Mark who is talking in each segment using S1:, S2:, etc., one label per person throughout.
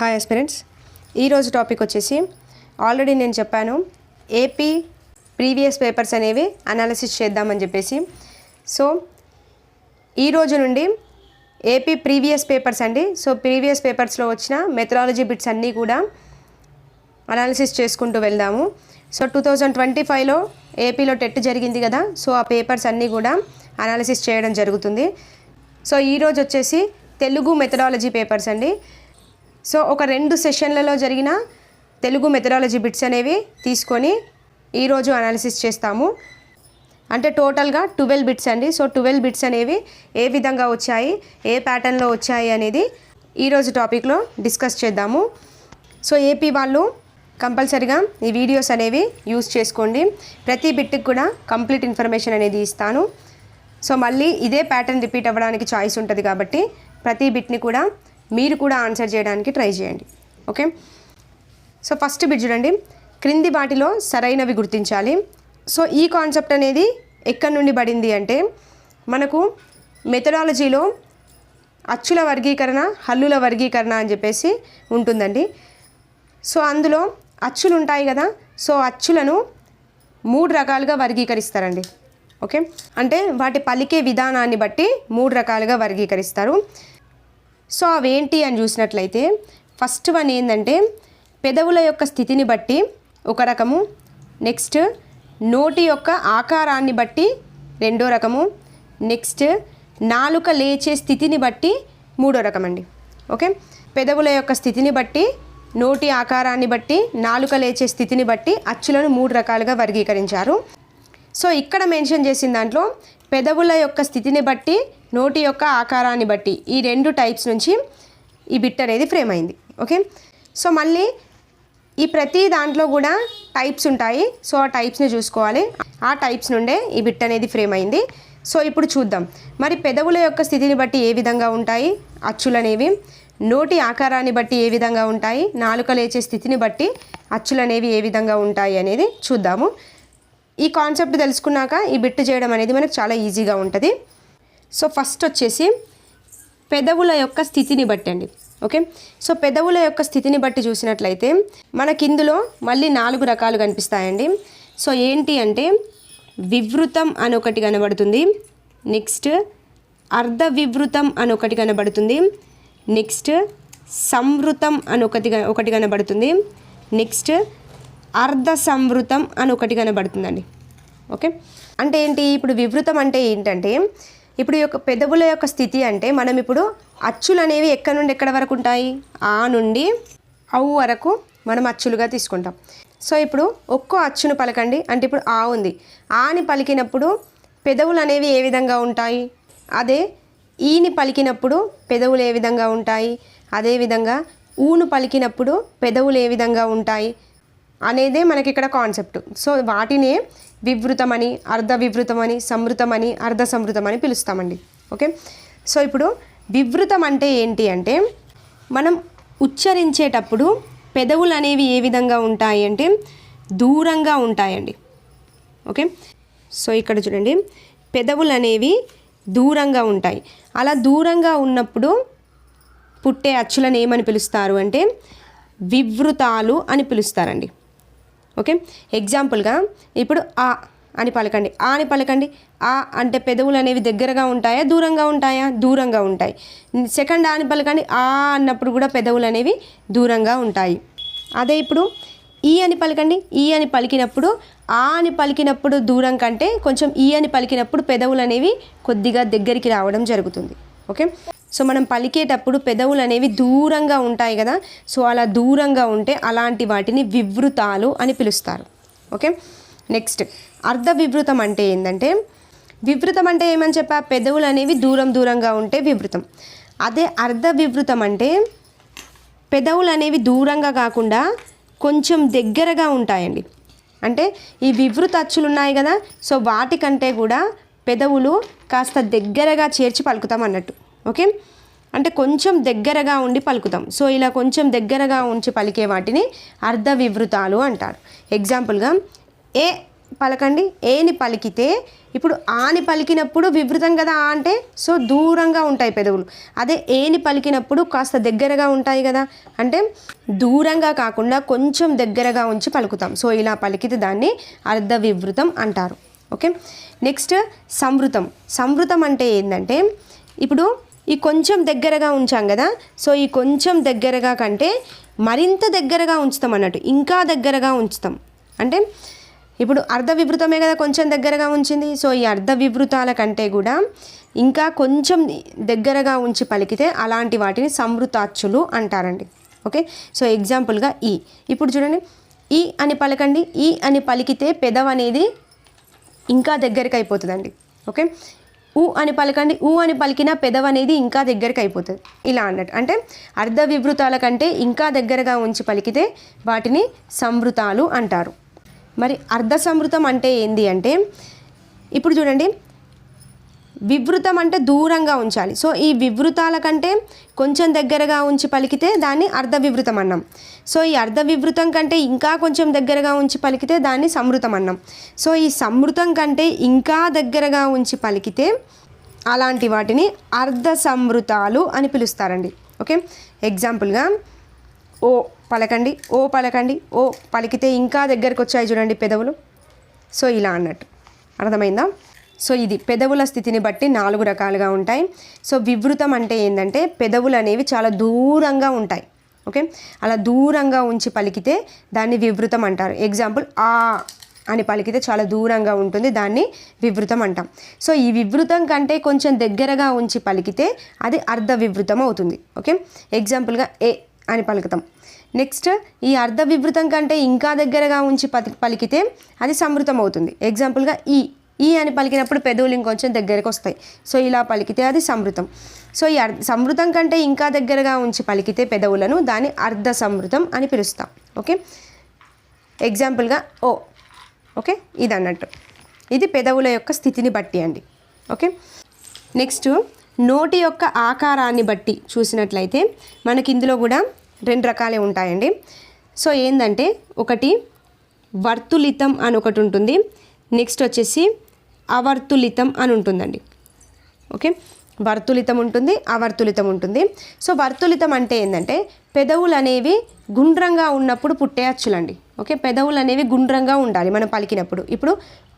S1: Hi aspirants, ఈరోజు topic వచ్చేసి already నేను చెప్పాను ఏపీ ప్రీవియస్ పేపర్స్ అనేవి అనాలిసిస్ చేద్దామని చెప్పేసి. సో ఈరోజు నుండి ఏపీ ప్రీవియస్ పేపర్స్ అండి. సో ప్రీవియస్ పేపర్స్లో వచ్చిన మెథడాలజీ బిట్స్ అన్నీ కూడా అనాలిసిస్ చేసుకుంటూ వెళ్దాము. సో 2025లో ఏపీలో టెట్ జరిగింది కదా, సో ఆ పేపర్స్ అన్నీ కూడా అనాలిసిస్ చేయడం జరుగుతుంది. సో ఈరోజు వచ్చేసి తెలుగు మెథడాలజీ పేపర్స్ అండి. సో ఒక 2 సెషన్లలో జరిగిన తెలుగు మెథడాలజీ బిట్స్ అనేవి తీసుకొని ఈరోజు అనాలిసిస్ చేస్తాము. అంటే టోటల్గా 12 బిట్స్ అండి. సో 12 బిట్స్ అనేవి ఏ విధంగా వచ్చాయి, ఏ ప్యాటర్న్లో వచ్చాయి అనేది ఈరోజు టాపిక్లో డిస్కస్ చేద్దాము. సో ఏపీ వాళ్ళు కంపల్సరిగా ఈ వీడియోస్ అనేవి యూస్ చేసుకోండి. ప్రతి బిట్కి కూడా కంప్లీట్ ఇన్ఫర్మేషన్ అనేది ఇస్తాను. సో మళ్ళీ ఇదే ప్యాటర్న్ రిపీట్ అవ్వడానికి ఛాయిస్ ఉంటుంది కాబట్టి ప్రతి బిట్ని కూడా మీరు కూడా ఆన్సర్ చేయడానికి ట్రై చేయండి. ఓకే, సో ఫస్ట్ బిట్ చూడండి. క్రింది వాటిలో సరైనవి గుర్తించాలి. సో ఈ కాన్సెప్ట్ అనేది ఎక్కడి నుండి పడింది అంటే మనకు మెథడాలజీలో అచ్చుల వర్గీకరణ, హల్లుల వర్గీకరణ అని చెప్పేసి ఉంటుందండి. సో అందులో అచ్చులు ఉంటాయి కదా, సో అచ్చులను 3 రకాలుగా వర్గీకరిస్తారండి. ఓకే, అంటే వాటి పలికే విధానాన్ని బట్టి 3 రకాలుగా వర్గీకరిస్తారు. సో అవేంటి అని చూసినట్లయితే ఫస్ట్ వన్ ఏంటంటే పెదవుల యొక్క స్థితిని బట్టి ఒక రకము, నెక్స్ట్ నోటి యొక్క ఆకారాన్ని బట్టి 2వ రకము, నెక్స్ట్ నాలుక లేచే స్థితిని బట్టి 3వ రకం అండి. ఓకే, పెదవుల యొక్క స్థితిని బట్టి, నోటి ఆకారాన్ని బట్టి, నాలుక లేచే స్థితిని బట్టి అచ్చులను 3 రకాలుగా వర్గీకరించారు. సో ఇక్కడ మెన్షన్ చేసిన దాంట్లో పెదవుల యొక్క స్థితిని బట్టి, నోటి యొక్క ఆకారాన్ని బట్టి ఈ 2 టైప్స్ నుంచి ఈ బిట్ అనేది ఫ్రేమ్ అయింది. ఓకే, సో మళ్ళీ ఈ ప్రతి దాంట్లో కూడా టైప్స్ ఉంటాయి. సో ఆ టైప్స్ని చూసుకోవాలి. ఆ టైప్స్ నుండే ఈ బిట్ అనేది ఫ్రేమ్ అయింది. సో ఇప్పుడు చూద్దాం మరి పెదవుల యొక్క స్థితిని బట్టి ఏ విధంగా ఉంటాయి అచ్చులు అనేవి, నోటి ఆకారాన్ని బట్టి ఏ విధంగా ఉంటాయి, నాలుక లేచే స్థితిని బట్టి అచ్చులు అనేవి ఏ విధంగా ఉంటాయి అనేది చూద్దాము. ఈ కాన్సెప్ట్ తెలుసుకున్నాక ఈ బిట్ చేయడం అనేది మనకు చాలా ఈజీగా ఉంటుంది. సో ఫస్ట్ వచ్చేసి పెదవుల యొక్క స్థితిని బట్టి అండి. ఓకే, సో పెదవుల యొక్క స్థితిని బట్టి చూసినట్లయితే మనకి ఇందులో మళ్ళీ 4 రకాలు కనిపిస్తాయండి. సో ఏంటి అంటే వివృతం అని ఒకటి కనబడుతుంది, నెక్స్ట్ అర్ధ వివృతం అని ఒకటి కనబడుతుంది, నెక్స్ట్ సంవృతం అని ఒకటి కనబడుతుంది, నెక్స్ట్ అర్ధ సంవృతం అని ఒకటి కనబడుతుందండి. ఓకే, అంటే ఏంటి, ఇప్పుడు వివృతం అంటే ఏంటంటే ఇప్పుడు ఈ యొక్క పెదవుల యొక్క స్థితి అంటే మనం ఇప్పుడు అచ్చులు అనేవి ఎక్కడి నుండి ఎక్కడ వరకు ఉంటాయి, ఆ నుండి ఔ వరకు మనం అచ్చులుగా తీసుకుంటాం. సో ఇప్పుడు ఒక్కో అచ్చును పలకండి అంటే ఇప్పుడు ఆ ఉంది, ఆని పలికినప్పుడు పెదవులు అనేవి ఏ విధంగా ఉంటాయి, అదే ఈని పలికినప్పుడు పెదవులు ఏ విధంగా ఉంటాయి, అదేవిధంగా ఊను పలికినప్పుడు పెదవులు ఏ విధంగా ఉంటాయి అనేదే మనకి ఇక్కడ కాన్సెప్ట్. సో వాటినే వివృతమని, అర్ధ వివృతమని, సంవృతమని, అర్ధ సంవృతమని పిలుస్తామండి. ఓకే, సో ఇప్పుడు వివృతం అంటే ఏంటి అంటే మనం ఉచ్చరించేటప్పుడు పెదవులు అనేవి ఏ విధంగా ఉంటాయి అంటే దూరంగా ఉంటాయండి. ఓకే, సో ఇక్కడ చూడండి పెదవులు అనేవి దూరంగా ఉంటాయి. అలా దూరంగా ఉన్నప్పుడు పుట్టే అచ్చులను ఏమని పిలుస్తారు అంటే వివృతాలు అని పిలుస్తారండి. ఓకే, ఎగ్జాంపుల్గా ఇప్పుడు ఆ అని పలకండి, ఆ అని పలకండి. ఆ అంటే పెదవులు అనేవి దగ్గరగా ఉంటాయా, దూరంగా ఉంటాయా, దూరంగా ఉంటాయి. సెకండ్ ఆ అని పలకండి, ఆ అన్నప్పుడు కూడా పెదవులు అనేవి దూరంగా ఉంటాయి. అదే ఇప్పుడు ఈ అని పలకండి, ఈ అని పలికినప్పుడు ఆ అని పలికినప్పుడు దూరం కంటే కొంచెం ఈ అని పలికినప్పుడు పెదవులు అనేవి కొద్దిగా దగ్గరికి రావడం జరుగుతుంది. ఓకే, సో మనం పలికేటప్పుడు పెదవులు అనేవి దూరంగా ఉంటాయి కదా, సో అలా దూరంగా ఉంటే అలాంటి వాటిని వివృతాలు అని పిలుస్తారు. ఓకే, నెక్స్ట్ అర్ధ వివృతం అంటే ఏంటంటే వివృతం అంటే ఏమని చెప్పా, పెదవులు అనేవి దూరంగా ఉంటే వివృతం. అదే అర్ధ వివృతం అంటే పెదవులు అనేవి దూరంగా కాకుండా కొంచెం దగ్గరగా ఉంటాయండి. అంటే ఈ వివృత అచ్చులు ఉన్నాయి కదా, సో వాటికంటే కూడా పెదవులు కాస్త దగ్గరగా చేర్చి పలుకుతాం అన్నట్టు. ఓకే, అంటే కొంచెం దగ్గరగా ఉండి పలుకుతాం. సో ఇలా కొంచెం దగ్గరగా ఉంచి పలికే వాటిని అర్ధ వివృతాలు అంటారు. ఎగ్జాంపుల్గా ఏ పలకండి, ఏని పలికితే ఇప్పుడు ఆని పలికినప్పుడు వివృతం కదా ఆ అంటే, సో దూరంగా ఉంటాయి పెదవులు. అదే ఏని పలికినప్పుడు కాస్త దగ్గరగా ఉంటాయి కదా, అంటే దూరంగా కాకుండా కొంచెం దగ్గరగా ఉంచి పలుకుతాం. సో ఇలా పలికితే దాన్ని అర్ధ వివృతం అంటారు. Okay, next సంవృతం. సంవృతం అంటే ఏంటంటే ఇప్పుడు ఈ కొంచెం దగ్గరగా ఉంచాం కదా, సో ఈ కొంచెం దగ్గరగా కంటే మరింత దగ్గరగా ఉంచుతాం అన్నట్టు, ఇంకా దగ్గరగా ఉంచుతాం. అంటే ఇప్పుడు అర్ధ వివృతమే కదా కొంచెం దగ్గరగా ఉంచింది, సో ఈ అర్ధ వివృతాల కంటే కూడా ఇంకా కొంచెం దగ్గరగా ఉంచి పలికితే అలాంటి వాటిని సంవృతాచ్చులు అంటారండి. ఓకే, సో ఎగ్జాంపుల్గా ఈ, ఇప్పుడు చూడండి ఈ అని పలకండి, ఈ అని పలికితే పెదవి అనేది ఇంకా దగ్గరికి అయిపోతుందండి. ఓకే, ఊ అని పలకండి, ఊ అని పలికిన పెదవి అనేది ఇంకా దగ్గరికి అయిపోతుంది. ఇలా అన్నట్టు, అంటే అర్ధ వివృతాల కంటే ఇంకా దగ్గరగా ఉంచి పలికితే వాటిని సంవృతాలు అంటారు. మరి అర్ధ సంవృతం అంటే ఏంది అంటే ఇప్పుడు చూడండి, వివృతం అంటే దూరంగా ఉంచాలి. సో ఈ వివృతాల కంటే కొంచెం దగ్గరగా ఉంచి పలికితే దాన్ని అర్ధ వివృతం అన్నాం. సో ఈ అర్ధ వివృతం కంటే ఇంకా కొంచెం దగ్గరగా ఉంచి పలికితే దాన్ని సంవృతం అన్నాం. సో ఈ సంవృతం కంటే ఇంకా దగ్గరగా ఉంచి పలికితే అలాంటి వాటిని అర్ధ సంవృతాలు అని పిలుస్తారండి. ఓకే, ఎగ్జాంపుల్గా ఓ పలకండి, ఓ పలకండి, ఓ పలికితే ఇంకా దగ్గరకు వచ్చాయి చూడండి పెదవులు. సో ఇలా అన్నట్టు, అర్థమైందా? సో ఇది పెదవుల స్థితిని బట్టి 4 రకాలుగా ఉంటాయి. సో వివృతం అంటే ఏంటంటే పెదవులు అనేవి చాలా దూరంగా ఉంటాయి. ఓకే, అలా దూరంగా ఉంచి పలికితే దాన్ని వివృతం అంటారు. ఎగ్జాంపుల్ ఆ అని పలికితే చాలా దూరంగా ఉంటుంది, దాన్ని వివృతం అంటాం. సో ఈ వివృతం కంటే కొంచెం దగ్గరగా ఉంచి పలికితే అది అర్ధ వివృతం అవుతుంది. ఓకే, ఎగ్జాంపుల్గా ఏ అని పలుకుతాం. నెక్స్ట్ ఈ అర్ధ వివృతం కంటే ఇంకా దగ్గరగా ఉంచి పలికితే అది సంవృతం అవుతుంది. ఎగ్జాంపుల్గా ఈ అని పలికినప్పుడు పెదవులు ఇంకొంచెం దగ్గరకు వస్తాయి. సో ఇలా పలికితే అది సంవృతం. సో ఈ సంవృతం కంటే ఇంకా దగ్గరగా ఉంచి పలికితే పెదవులను దాన్ని అర్ధ సంవృతం అని పిలుస్తాం. ఓకే, ఎగ్జాంపుల్గా ఓ. ఓకే, ఇది అన్నట్టు, ఇది పెదవుల యొక్క స్థితిని బట్టి అండి. ఓకే, నెక్స్ట్ నోటి యొక్క ఆకారాన్ని బట్టి చూసినట్లయితే మనకి ఇందులో కూడా 2 రకాలే ఉంటాయండి. సో ఏంటంటే ఒకటి వర్తులితం అని ఒకటి ఉంటుంది, నెక్స్ట్ వచ్చేసి అవర్తులితం అని ఉంటుందండి. ఓకే, వర్తులితం ఉంటుంది, అవర్తులితం ఉంటుంది. సో వర్తులితం అంటే ఏంటంటే పెదవులు అనేవి గుండ్రంగా ఉన్నప్పుడు పుట్టే అచ్చులండి. ఓకే, పెదవులు అనేవి గుండ్రంగా ఉండాలి మనం పలికినప్పుడు. ఇప్పుడు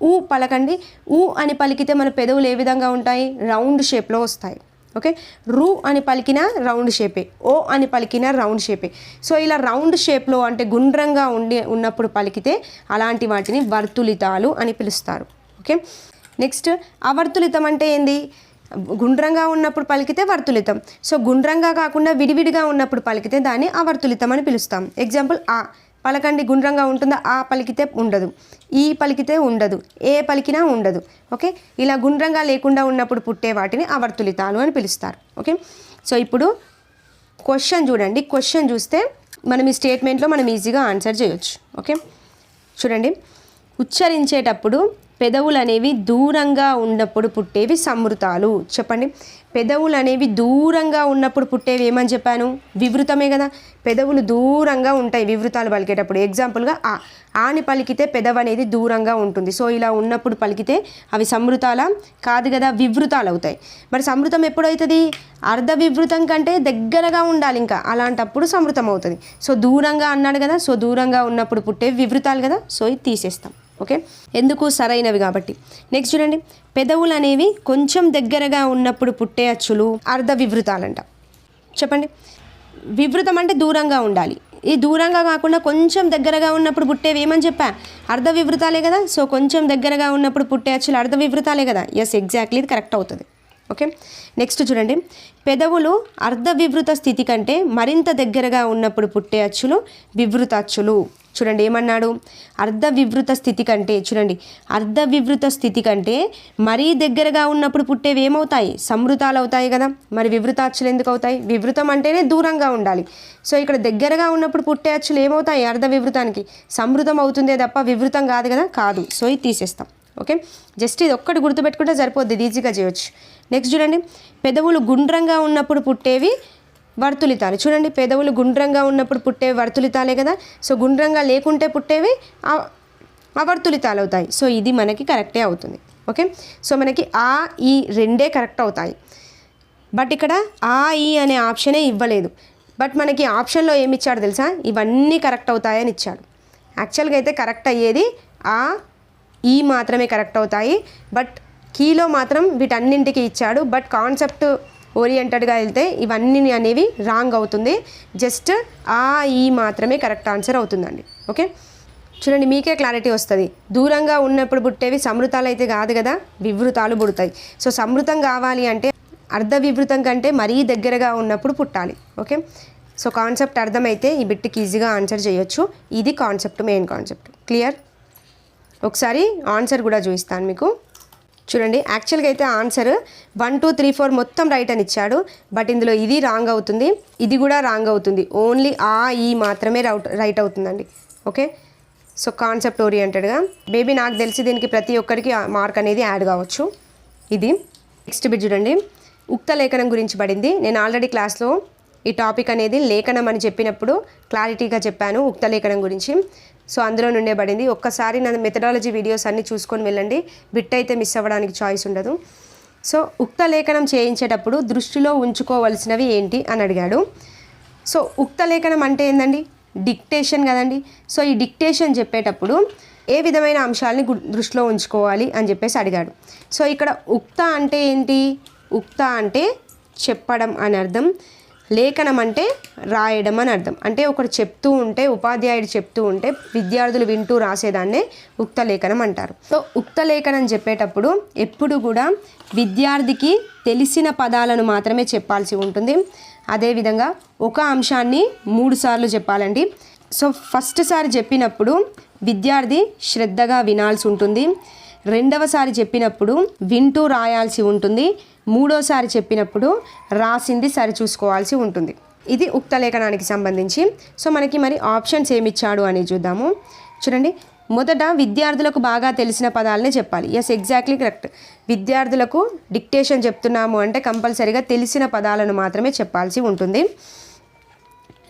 S1: ఊ పలకండి, ఊ అని పలికితే మన పెదవులు ఏ విధంగా ఉంటాయి, రౌండ్ షేప్లో వస్తాయి. ఓకే, రు అని పలికిన రౌండ్ షేపే, ఓ అని పలికిన రౌండ్ షేపే. సో ఇలా రౌండ్ షేప్లో అంటే గుండ్రంగా ఉన్నప్పుడు పలికితే అలాంటి వాటిని వర్తులితాలు అని పిలుస్తారు. ఓకే, నెక్స్ట్ అవర్తులితం అంటే ఏంది, గుండ్రంగా ఉన్నప్పుడు పలికితే వర్తులితం. సో గుండ్రంగా కాకుండా విడివిడిగా ఉన్నప్పుడు పలికితే దాన్ని అవర్తులితం అని పిలుస్తాం. ఎగ్జాంపుల్ ఆ పలకండి, గుండ్రంగా ఉంటుందా, ఆ పలికితే ఉండదు, ఈ పలికితే ఉండదు, ఏ పలికినా ఉండదు. ఓకే, ఇలా గుండ్రంగా లేకుండా ఉన్నప్పుడు పుట్టే వాటిని అవర్తులితాలు అని పిలుస్తారు. ఓకే, సో ఇప్పుడు క్వశ్చన్ చూడండి, క్వశ్చన్ చూస్తే మనం ఈ స్టేట్మెంట్లో మనం ఈజీగా ఆన్సర్ చేయొచ్చు. ఓకే, చూడండి, ఉచ్చరించేటప్పుడు పెదవులు అనేవి దూరంగా ఉన్నప్పుడు పుట్టేవి సంవృతాలు. చెప్పండి, పెదవులు అనేవి దూరంగా ఉన్నప్పుడు పుట్టేవి ఏమని చెప్పాను, వివృతమే కదా. పెదవులు దూరంగా ఉంటాయి వివృతాలు పలికేటప్పుడు. ఎగ్జాంపుల్గా ఆని పలికితే పెదవి అనేది దూరంగా ఉంటుంది. సో ఇలా ఉన్నప్పుడు పలికితే అవి సంవృతాల కాదు కదా, వివృతాలు అవుతాయి. మరి సంవృతం ఎప్పుడవుతుంది, అర్ధ వివృతం కంటే దగ్గరగా ఉండాలి, ఇంకా అలాంటప్పుడు సంవృతం అవుతుంది. సో దూరంగా అన్నాడు కదా, సో దూరంగా ఉన్నప్పుడు పుట్టేవి వివృతాలు కదా, సో ఇది తీసేస్తాం. ఓకే, ఎందుకు, సరైనవి కాబట్టి. నెక్స్ట్ చూడండి, పెదవులు అనేవి కొంచెం దగ్గరగా ఉన్నప్పుడు పుట్టే అచ్చులు అర్ధ వివృతాలంట. చెప్పండి, వివృతం అంటే దూరంగా ఉండాలి, ఈ దూరంగా కాకుండా కొంచెం దగ్గరగా ఉన్నప్పుడు పుట్టేవి ఏమని చెప్పా, అర్ధ వివృతాలే కదా. సో కొంచెం దగ్గరగా ఉన్నప్పుడు పుట్టే అచ్చులు అర్ధ వివృతాలే కదా. ఎస్, ఎగ్జాక్ట్లీ, ఇది కరెక్ట్ అవుతుంది. ఓకే, నెక్స్ట్ చూడండి, పెదవులు అర్ధ వివృత స్థితి కంటే మరింత దగ్గరగా ఉన్నప్పుడు పుట్టే అచ్చులు వివృత అచ్చులు. చూడండి ఏమన్నాడు, అర్ధ వివృత స్థితి కంటే, చూడండి అర్ధ వివృత స్థితి కంటే మరీ దగ్గరగా ఉన్నప్పుడు పుట్టేవి ఏమవుతాయి, సంవృతాలు అవుతాయి కదా. మరి వివృతాచ్చులు ఎందుకు అవుతాయి, వివృతం అంటేనే దూరంగా ఉండాలి. సో ఇక్కడ దగ్గరగా ఉన్నప్పుడు పుట్టే అచ్చులు ఏమవుతాయి, అర్ధ వివృతానికి సంవృతం అవుతుందే తప్ప వివృతం కాదు కదా, కాదు. సో ఇది తీసేస్తాం. ఓకే, జస్ట్ ఇది ఒక్కటి గుర్తుపెట్టుకుంటే సరిపోద్ది, ఇది ఈజీగా చేయొచ్చు. నెక్స్ట్ చూడండి, పెదవులు గుండ్రంగా ఉన్నప్పుడు పుట్టేవి వర్తులితాలు. చూడండి, పెదవులు గుండ్రంగా ఉన్నప్పుడు పుట్టేవి వర్తులితాలే కదా. సో గుండ్రంగా లేకుంటే పుట్టేవి అవర్తులితాలు అవుతాయి. సో ఇది మనకి కరెక్టే అవుతుంది. ఓకే, సో మనకి ఆ ఈ రెండే కరెక్ట్ అవుతాయి. బట్ ఇక్కడ ఆ ఈ అనే ఆప్షనే ఇవ్వలేదు. బట్ మనకి ఆప్షన్లో ఏమి ఇచ్చాడు తెలుసా, ఇవన్నీ కరెక్ట్ అవుతాయని ఇచ్చాడు. యాక్చువల్గా అయితే కరెక్ట్ అయ్యేది ఆ ఈ మాత్రమే కరెక్ట్ అవుతాయి. బట్ కీలో మాత్రం వీటన్నింటికి ఇచ్చాడు. బట్ కాన్సెప్ట్ ఓరియంటెడ్గా వెళ్తే ఇవన్నీ అనేవి రాంగ్ అవుతుంది. జస్ట్ ఆ ఈ మాత్రమే కరెక్ట్ ఆన్సర్ అవుతుందండి. ఓకే, చూడండి మీకే క్లారిటీ వస్తుంది. దూరంగా ఉన్నప్పుడు పుట్టేవి సమృతాలు అయితే కాదు కదా, వివృతాలు పుడతాయి. సో సమృతం కావాలి అంటే అర్ధ వివృతం కంటే మరీ దగ్గరగా ఉన్నప్పుడు పుట్టాలి. ఓకే, సో కాన్సెప్ట్ అర్థమైతే ఈ బిట్కి ఈజీగా ఆన్సర్ చేయొచ్చు. ఇది కాన్సెప్ట్, మెయిన్ కాన్సెప్ట్. క్లియర్? ఒకసారి ఆన్సర్ కూడా చూపిస్తాను మీకు. చూడండి, యాక్చువల్గా అయితే ఆన్సర్ 1 2 3 4 మొత్తం రైట్ అని ఇచ్చాడు. బట్ ఇందులో ఇది రాంగ్ అవుతుంది, ఇది కూడా రాంగ్ అవుతుంది. ఓన్లీ ఆ ఈ మాత్రమే రైట్ అవుతుందండి. ఓకే, సో కాన్సెప్ట్ ఓరియంటెడ్గా మేబీ నాకు తెలిసి దీనికి ప్రతి ఒక్కరికి మార్క్ అనేది యాడ్ కావచ్చు. ఇది నెక్స్ట్ బిట్ చూడండి, ఉక్త లేఖనం గురించి పడింది. నేను ఆల్రెడీ క్లాస్లో ఈ టాపిక్ అనేది లేఖనం అని చెప్పినప్పుడు క్లారిటీగా చెప్పాను ఉక్త లేఖనం గురించి. సో అందులో నుండే పడింది. ఒక్కసారి నా మెథడాలజీ వీడియోస్ అన్నీ చూసుకొని వెళ్ళండి, బిట్ అయితే మిస్ అవ్వడానికి చాయిస్ ఉండదు. సో ఉక్త లేఖనం చేయించేటప్పుడు దృష్టిలో ఉంచుకోవలసినవి ఏంటి అని అడిగాడు. సో ఉక్త లేఖనం అంటే ఏందండి, డిక్టేషన్ కదండి. సో ఈ డిక్టేషన్ చెప్పేటప్పుడు ఏ విధమైన అంశాలని దృష్టిలో ఉంచుకోవాలి అని చెప్పేసి అడిగాడు. సో ఇక్కడ ఉక్త అంటే ఏంటి, ఉక్త అంటే చెప్పడం అని అర్థం, లేఖనం అంటే రాయడం అని అర్థం. అంటే ఒకరు చెప్తూ ఉంటే, ఉపాధ్యాయుడు చెప్తూ ఉంటే విద్యార్థులు వింటూ రాసేదాన్నే ఉక్త లేఖనం అంటారు. సో ఉక్త లేఖనం చెప్పేటప్పుడు ఎప్పుడు కూడా విద్యార్థికి తెలిసిన పదాలను మాత్రమే చెప్పాల్సి ఉంటుంది. అదేవిధంగా ఒక అంశాన్ని 3 సార్లు చెప్పాలండి. సో ఫస్ట్ సారి చెప్పినప్పుడు విద్యార్థి శ్రద్ధగా వినాల్సి ఉంటుంది. రెండవసారి చెప్పినప్పుడు వింటూ రాయాల్సి ఉంటుంది. మూడోసారి చెప్పినప్పుడు రాసింది సరిచూసుకోవాల్సి ఉంటుంది. ఇది ఉక్త లేఖనానికి సంబంధించి. సో మనకి మరి ఆప్షన్స్ ఏమి ఇచ్చాడు అని చూద్దాము. చూడండి, మొదట విద్యార్థులకు బాగా తెలిసిన పదాలనే చెప్పాలి. Yes, exactly correct. విద్యార్థులకు డిక్టేషన్ చెప్తున్నాము అంటే కంపల్సరీగా తెలిసిన పదాలను మాత్రమే చెప్పాల్సి ఉంటుంది.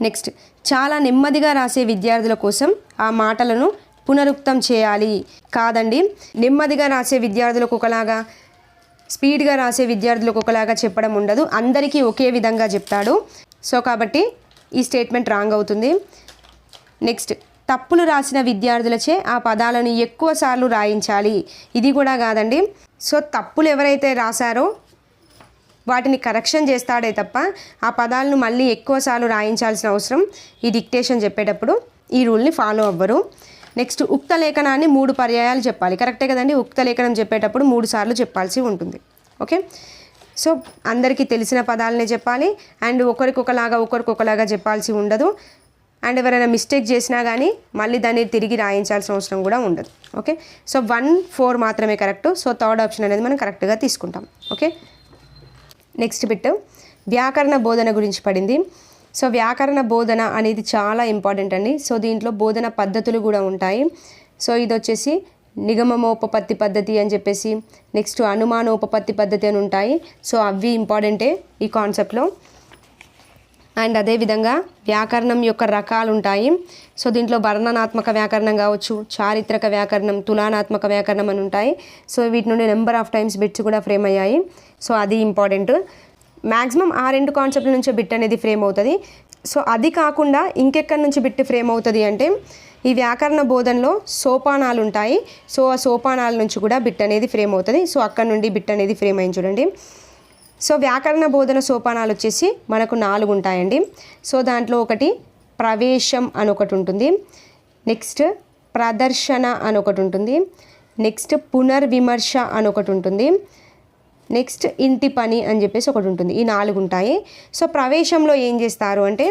S1: నెక్స్ట్, చాలా నెమ్మదిగా రాసే విద్యార్థుల కోసం ఆ మాటలను పునరుక్తం చేయాలి. కాదండి, నెమ్మదిగా రాసే విద్యార్థులకు ఒకలాగా, స్పీడ్గా రాసే విద్యార్థులకు ఒకలాగా చెప్పడం ఉండదు, అందరికీ ఒకే విధంగా చెప్తాడు. సో కాబట్టి ఈ స్టేట్మెంట్ రాంగ్ అవుతుంది. నెక్స్ట్, తప్పులు రాసిన విద్యార్థులచే ఆ పదాలను ఎక్కువ సార్లు రాయించాలి. ఇది కూడా కాదండి. సో తప్పులు ఎవరైతే రాశారో వాటిని కరెక్షన్ చేస్తాడే తప్ప ఆ పదాలను మళ్ళీ ఎక్కువ సార్లు రాయించాల్సిన అవసరం ఈ డిక్టేషన్ చెప్పేటప్పుడు ఈ రూల్ని ఫాలో అవ్వరు. నెక్స్ట్, ఉక్త లేఖనాన్ని 3 పర్యాయాలు చెప్పాలి. కరెక్టే కదండి, ఉక్త లేఖనం చెప్పేటప్పుడు 3 సార్లు చెప్పాల్సి ఉంటుంది. ఓకే, సో అందరికీ తెలిసిన పదాలనే చెప్పాలి అండ్ ఒకరికొకలాగా చెప్పాల్సి ఉండదు. అండ్ ఎవరైనా మిస్టేక్ చేసినా కానీ మళ్ళీ దాన్ని తిరిగి రాయించాల్సిన అవసరం కూడా ఉండదు. ఓకే, సో 1 4 మాత్రమే కరెక్ట్. సో థర్డ్ ఆప్షన్ అనేది మనం కరెక్ట్గా తీసుకుంటాం. ఓకే, నెక్స్ట్ బిట్ వ్యాకరణ బోధన గురించి పడింది. సో వ్యాకరణ బోధన అనేది చాలా ఇంపార్టెంట్ అండి. సో దీంట్లో బోధన పద్ధతులు కూడా ఉంటాయి. సో ఇది వచ్చేసి నిగమమోపపత్తి పద్ధతి అని చెప్పేసి, నెక్స్ట్ అనుమానోపపత్తి పద్ధతి అని ఉంటాయి. సో అవి ఇంపార్టెంటే ఈ కాన్సెప్ట్లో. అండ్ అదేవిధంగా వ్యాకరణం యొక్క రకాలు ఉంటాయి. సో దీంట్లో వర్ణనాత్మక వ్యాకరణం కావచ్చు, చారిత్రక వ్యాకరణం, తులనాత్మక వ్యాకరణం అని ఉంటాయి. సో వీటి నుండి నెంబర్ ఆఫ్ టైమ్స్ బిట్స్ కూడా ఫ్రేమ్ అయ్యాయి. సో అది ఇంపార్టెంట్. మ్యాక్సిమం ఆ 2 కాన్సెప్ట్ల నుంచే బిట్ అనేది ఫ్రేమ్ అవుతుంది. సో అది కాకుండా ఇంకెక్కడి నుంచి బిట్ ఫ్రేమ్ అవుతుంది అంటే ఈ వ్యాకరణ బోధనలో సోపానాలు ఉంటాయి. సో ఆ సోపానాల నుంచి కూడా బిట్ అనేది ఫ్రేమ్ అవుతుంది. సో అక్కడ నుండి బిట్ అనేది ఫ్రేమ్ అయింది చూడండి. సో వ్యాకరణ బోధన సోపానాలు వచ్చేసి మనకు 4 ఉంటాయండి. సో దాంట్లో ఒకటి ప్రవేశం అని ఒకటి ఉంటుంది, నెక్స్ట్ ప్రదర్శన అని ఒకటి ఉంటుంది, నెక్స్ట్ పునర్విమర్శ అని ఒకటి ఉంటుంది, నెక్స్ట్ ఇంటి పని అని చెప్పేసి ఒకటి ఉంటుంది. ఈ 4 ఉంటాయి. సో ప్రవేశంలో ఏం చేస్తారు అంటే